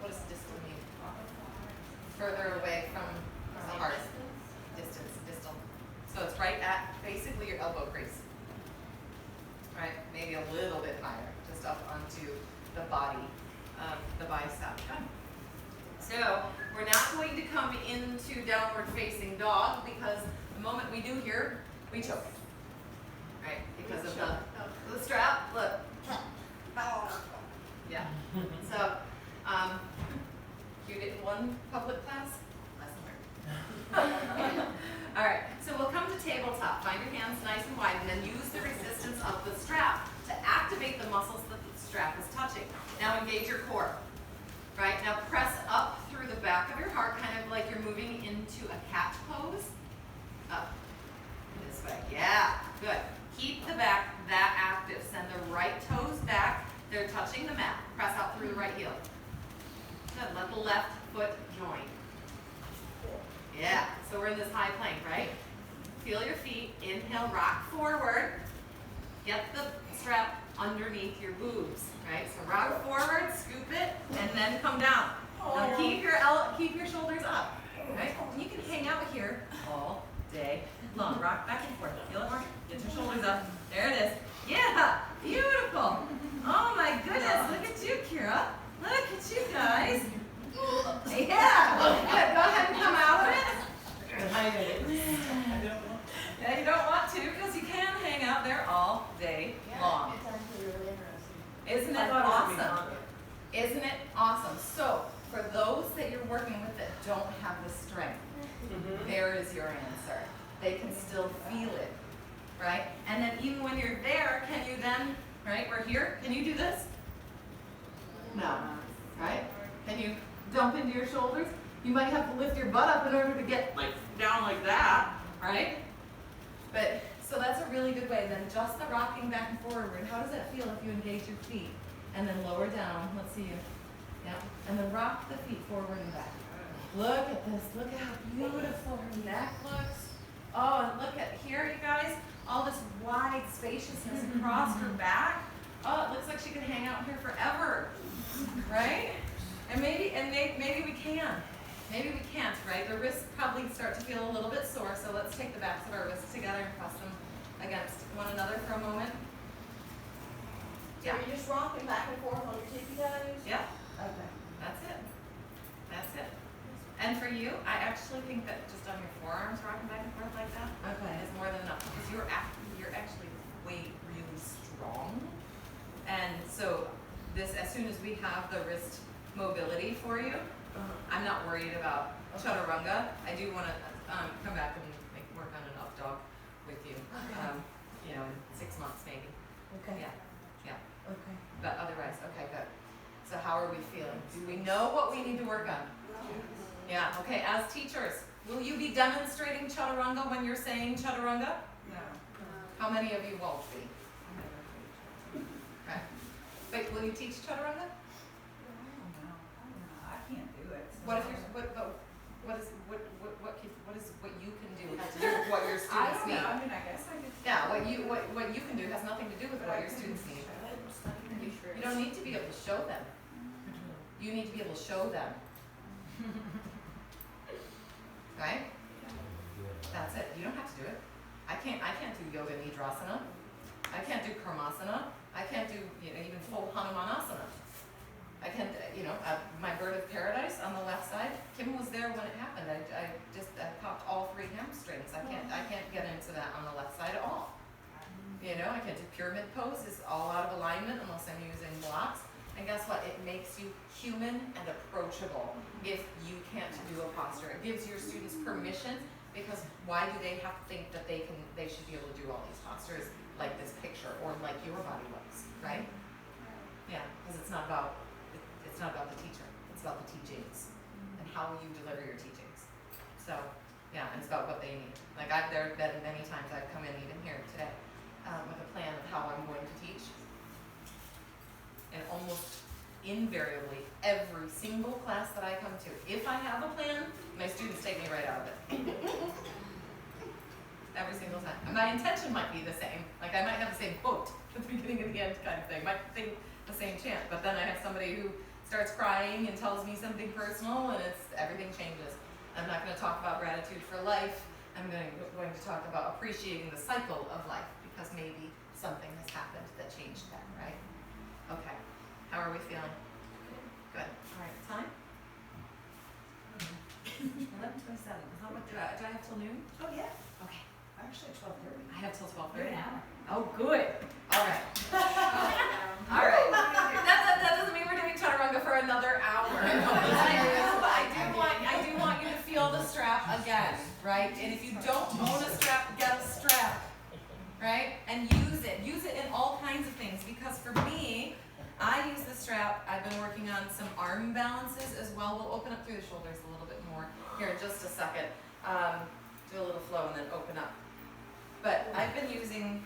What does distal mean? Further away from the heart. Distance, distal. So it's right at basically your elbow crease. Right, maybe a little bit higher, just up onto the body of the bicep. So we're not going to come into downward facing dog, because the moment we do here, we choke. Right, because of the strap. Look. Yeah. So you did one public class? Lesson learned. All right, so we'll come to tabletop. Find your hands nice and wide, and then use the resistance of the strap to activate the muscles that the strap is touching. Now engage your core. Right, now press up through the back of your heart, kind the left foot join. Yeah, so we're in this high plank, right? Feel your feet, inhale, rock forward. Get the strap underneath your boobs, right? So rock forward, scoop it, and then come down. Now keep your shoulders up, right? And you can hang out here all day long. Rock back and forth. Feel it more? Get your shoulders up. There it is. Yeah, beautiful. Oh my goodness, look at you, Kira. Look at you guys. Yeah, good. Go ahead and come out of it. I did it. Yeah, you don't want to because you can hang out there all day long. It's actually really interesting. Isn't it awesome? Isn't it awesome? So, for those that you're working with that don't have the strength, there is your answer. They can still feel it, right? And then even when you're there, can you then, right, we're here, can you do this? No, right? Can you dump into your shoulders? You might have to lift your butt up in order to get like down like that, right? But, so that's a really good way. Then just the rocking back and forward. How does that feel if you engage your feet? And then lower down, let's see you. Yeah, and then rock the feet forward and back. Look at this, look at how beautiful her neck looks. Oh, and look at here, you guys, all this wide spaciousness across her back. Oh, it looks like she could hang out here forever, right? And maybe we can. Maybe we can't, right? The wrists probably start to feel a little bit sore, so let's take the backs of our wrists together and press them against one another for a moment. So you're just rocking back and forth on your tippy toes? Yeah, Okay. that's it. That's it. And for you, I actually think that just on your forearms rocking back and forth like that is more than enough because you're actually way really strong. And so this, as soon as we have the wrist mobility for you, I'm not worried about Chaturanga. I do want to come back and work on an up dog with you. You know, in 6 months maybe. Okay. Yeah. Okay. But otherwise, okay, good. So how are we feeling? Do we know what we need to work on? Yeah, okay, as teachers, will you be demonstrating Chaturanga when you're saying Chaturanga? No. How many of you won't be? Okay. But will you teach Chaturanga? I can't do it. What if you're, what is what you can do has to do with what your students need? I guess I could. Yeah, what you can do has nothing to do with what your students need. You don't need to be able to show them. You need to be able to show them. Right? That's it. You don't have to do it. I can't do yoga nidrasana. I can't do karmasana. I can't do even full hanumanasana. I can't, my bird of paradise on the left side. Kim was there when it happened. I popped all 3 hamstrings. I can't get into that on the left side at all. I can't do pyramid pose. It's all out of alignment unless I'm using blocks. And guess what? It makes you human and approachable if you can't do a posture. It gives your students permission because why do they have to think that they should be able to do all these postures like this picture or like your body looks, right? Yeah, because it's not about the teacher. It's about the teachings and how you deliver your teachings. So, yeah, and it's about what they need. Like there have been many times I've come in even here today with a plan of how I'm going to teach. And almost invariably, every single class that I come to, if I have a plan, my students take me right out of it. Every single time. And my intention might be the same. Like I might have the same quote at the beginning and the end kind of thing. Might think the same chant. But then I have somebody who starts crying and tells me something personal and everything changes. I'm not going to talk about gratitude for life. I'm going to talk about appreciating the cycle of life because maybe something has happened that changed that, right? Okay. How are we feeling? Good. All right. Time? 11:27. How much do I have till noon? Oh, yeah. Okay. Actually, 12:30. I have till 12:30. Good hour. Oh, good. All right. All right. That doesn't mean we're doing Chaturanga for another hour. I do want you to feel the strap again, right? And if you don't own a strap, get a strap, right? And use it. Use it in all kinds of things because for me, I use the strap. I've been working on some arm balances as well. We'll open up through the shoulders a little bit more here in just a second. Do a little flow and then open up. But I've been using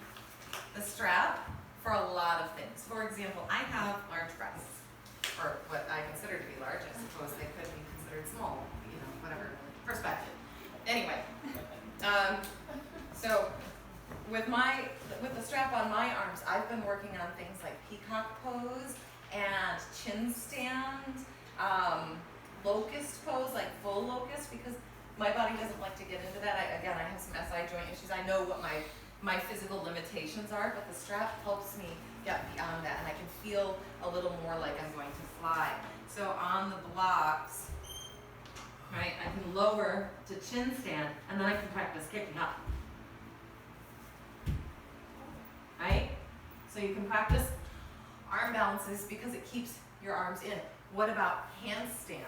the strap for a lot of things. For example, I have large breasts, or what I consider to be large. I suppose they could considered small, you know, whatever, perspective. Anyway, so with the strap on my arms, I've been working on things like peacock pose and chin stand, locust pose, like full locust, because my body doesn't like to get into that. I have some SI joint issues. I know what my physical limitations are, but the strap helps me get beyond that, and I can feel a little more like I'm going to fly. So on the blocks, right, I can lower to chin stand, and then I can practice kicking up. Right? So you can practice arm balances because it keeps your arms in. What about handstand?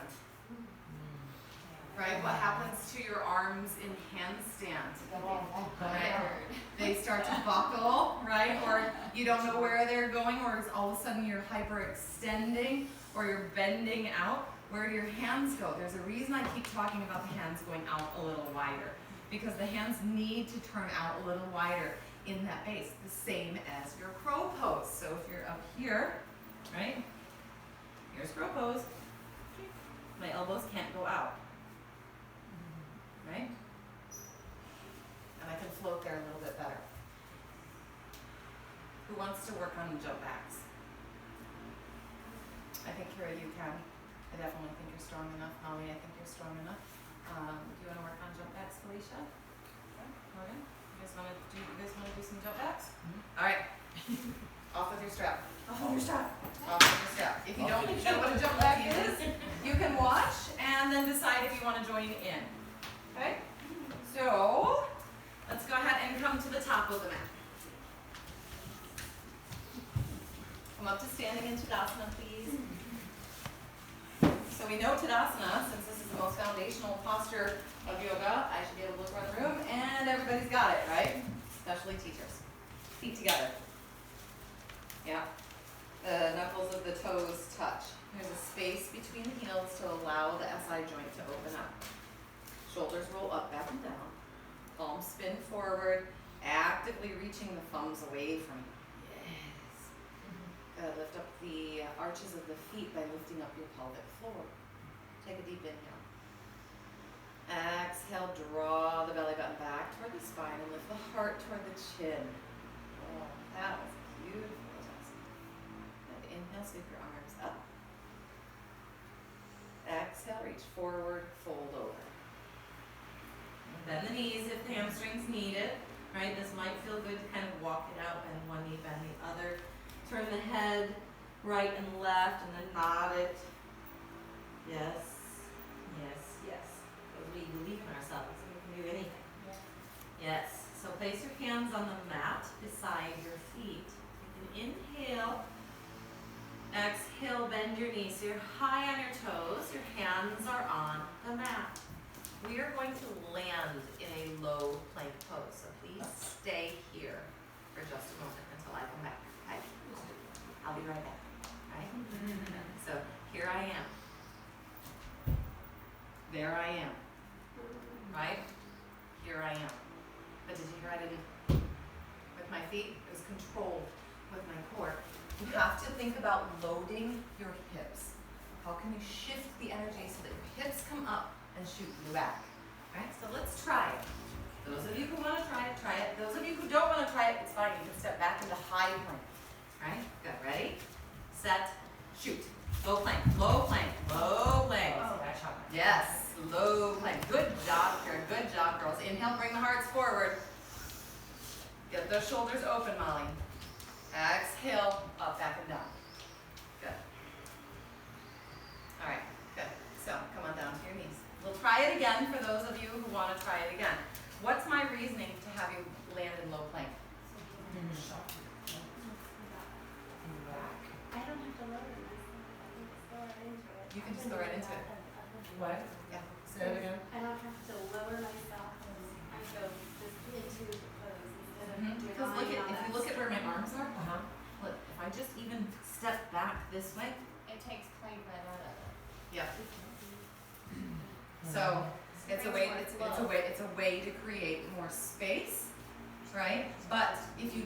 Right? What happens to your arms in handstand? Right? They start to buckle, right? Or you don't know where they're going, or all of a sudden you're hyperextending, or you're bending out. Where do your hands go? There's a reason I keep talking about the hands going out a little wider, because the hands need to turn out a little wider in that base, the same as your crow pose. So if you're up here, right? Here's crow pose. My elbows can't go out, right? And I can float there a little bit better. Who wants to work on jump backs? I think, Kira, you can. I definitely think you're strong enough. Molly, I think you're strong enough. Do you want to work on jump backs, Felicia? Okay. Morgan? You guys want to do some jump backs? Mm-hmm. All right. Off with your strap. Off with your strap. Off with your strap. If you don't know what a jump back is, you can watch and then decide if you want to join in. Okay? So, let's go ahead and come to the top of the mat. Come up to standing in Tadasana, please. So we know Tadasana, since this is the most foundational posture of yoga. I should be able to look around the room, and everybody's got it, right? Especially teachers. Feet together. Yeah. The knuckles of the toes touch. There's a space between the heels to allow the SI joint to open up. Shoulders roll up, back and down. Palms spin forward, actively reaching the thumbs away from you. Yes. Lift up the arches of the feet by lifting up your pelvic floor. Take a deep inhale. Exhale, draw the belly button back toward the spine and lift the heart toward the chin. Oh, that was beautiful. And inhale, sweep your arms up. Exhale, reach forward, fold over. Bend the knees if the hamstrings need it. Right, this might feel good to kind of walk it out, bend one knee, bend the other. Turn the head right and left, and then nod it. Yes, yes, yes. Because we believe in ourselves, we can do anything. Yes. So place your hands on the mat beside your feet. You can inhale. Exhale, bend your knees. So you're high on your toes. Your hands are on the mat. We are going to land in a low plank pose. So please stay here for just a moment until I come back. Okay? I'll be right back. Right? So here I am. There I am. Right? Here I am. But did you hear I didn't? With my feet, it was controlled with my core. You have to think about loading your hips. How can you shift the energy so that your hips come up and shoot you back? Right? So let's try it. Those of you who want to try it, try it. Those of you who don't want to try it, it's fine. You can step back into high plank. Right? Good. Ready? Set. Shoot. Low plank. Low plank. Low plank. Oh, I shot that. Yes. Low plank. Good job, Karen. Good job, girls. Inhale, bring the hearts forward. Get those shoulders open, Molly. Exhale, up, back, and down. Good. All right, good. So come on down to your knees. We'll try it again for those of you who want to try it again. What's my reasoning to have you land in low plank? I don't have to lower myself. I can just go right into it. You can just go right into it. What? Yeah. Say that again? I don't have to lower myself. I go just into the pose instead of Because drawing on if you that. look at where my arms are, Uh-huh. look, if I just even step back this way, It takes plank right out of it. yeah. So it's a way to create more space, right? But if you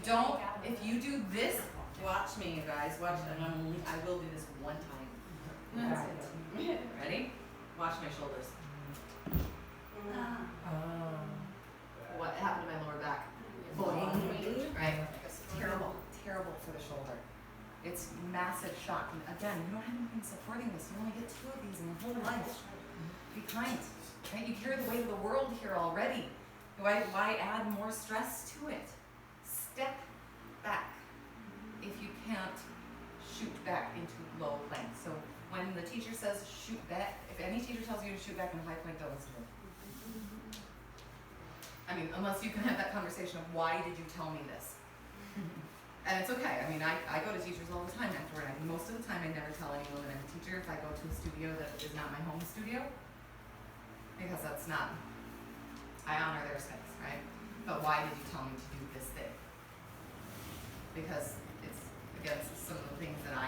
do this, watch me, you guys, watch, and I will do this one time. Yeah. Ready? Watch my shoulders. Ah. Oh. What happened to my lower back? Boing. Right? It's terrible, terrible for the shoulder. It's massive shock. And again, you don't have anything supporting this. You only get 2 of these in your whole life. Be kind. Right? You carry the weight of the world here already. Why add more stress to it? Step back. If you can't shoot back into low plank. So when the teacher says shoot back, if any teacher tells you to shoot back in high plank, don't listen to them. I mean, unless you can have that conversation of why did you tell me this? And it's okay. I mean, I go to teachers all the time afterward. Most of the time I never tell any woman I'm a teacher if I go to a studio that is not my home studio. Because that's not, I honor their space, right? But why did you tell me to do this thing? Because it's against some of the things that I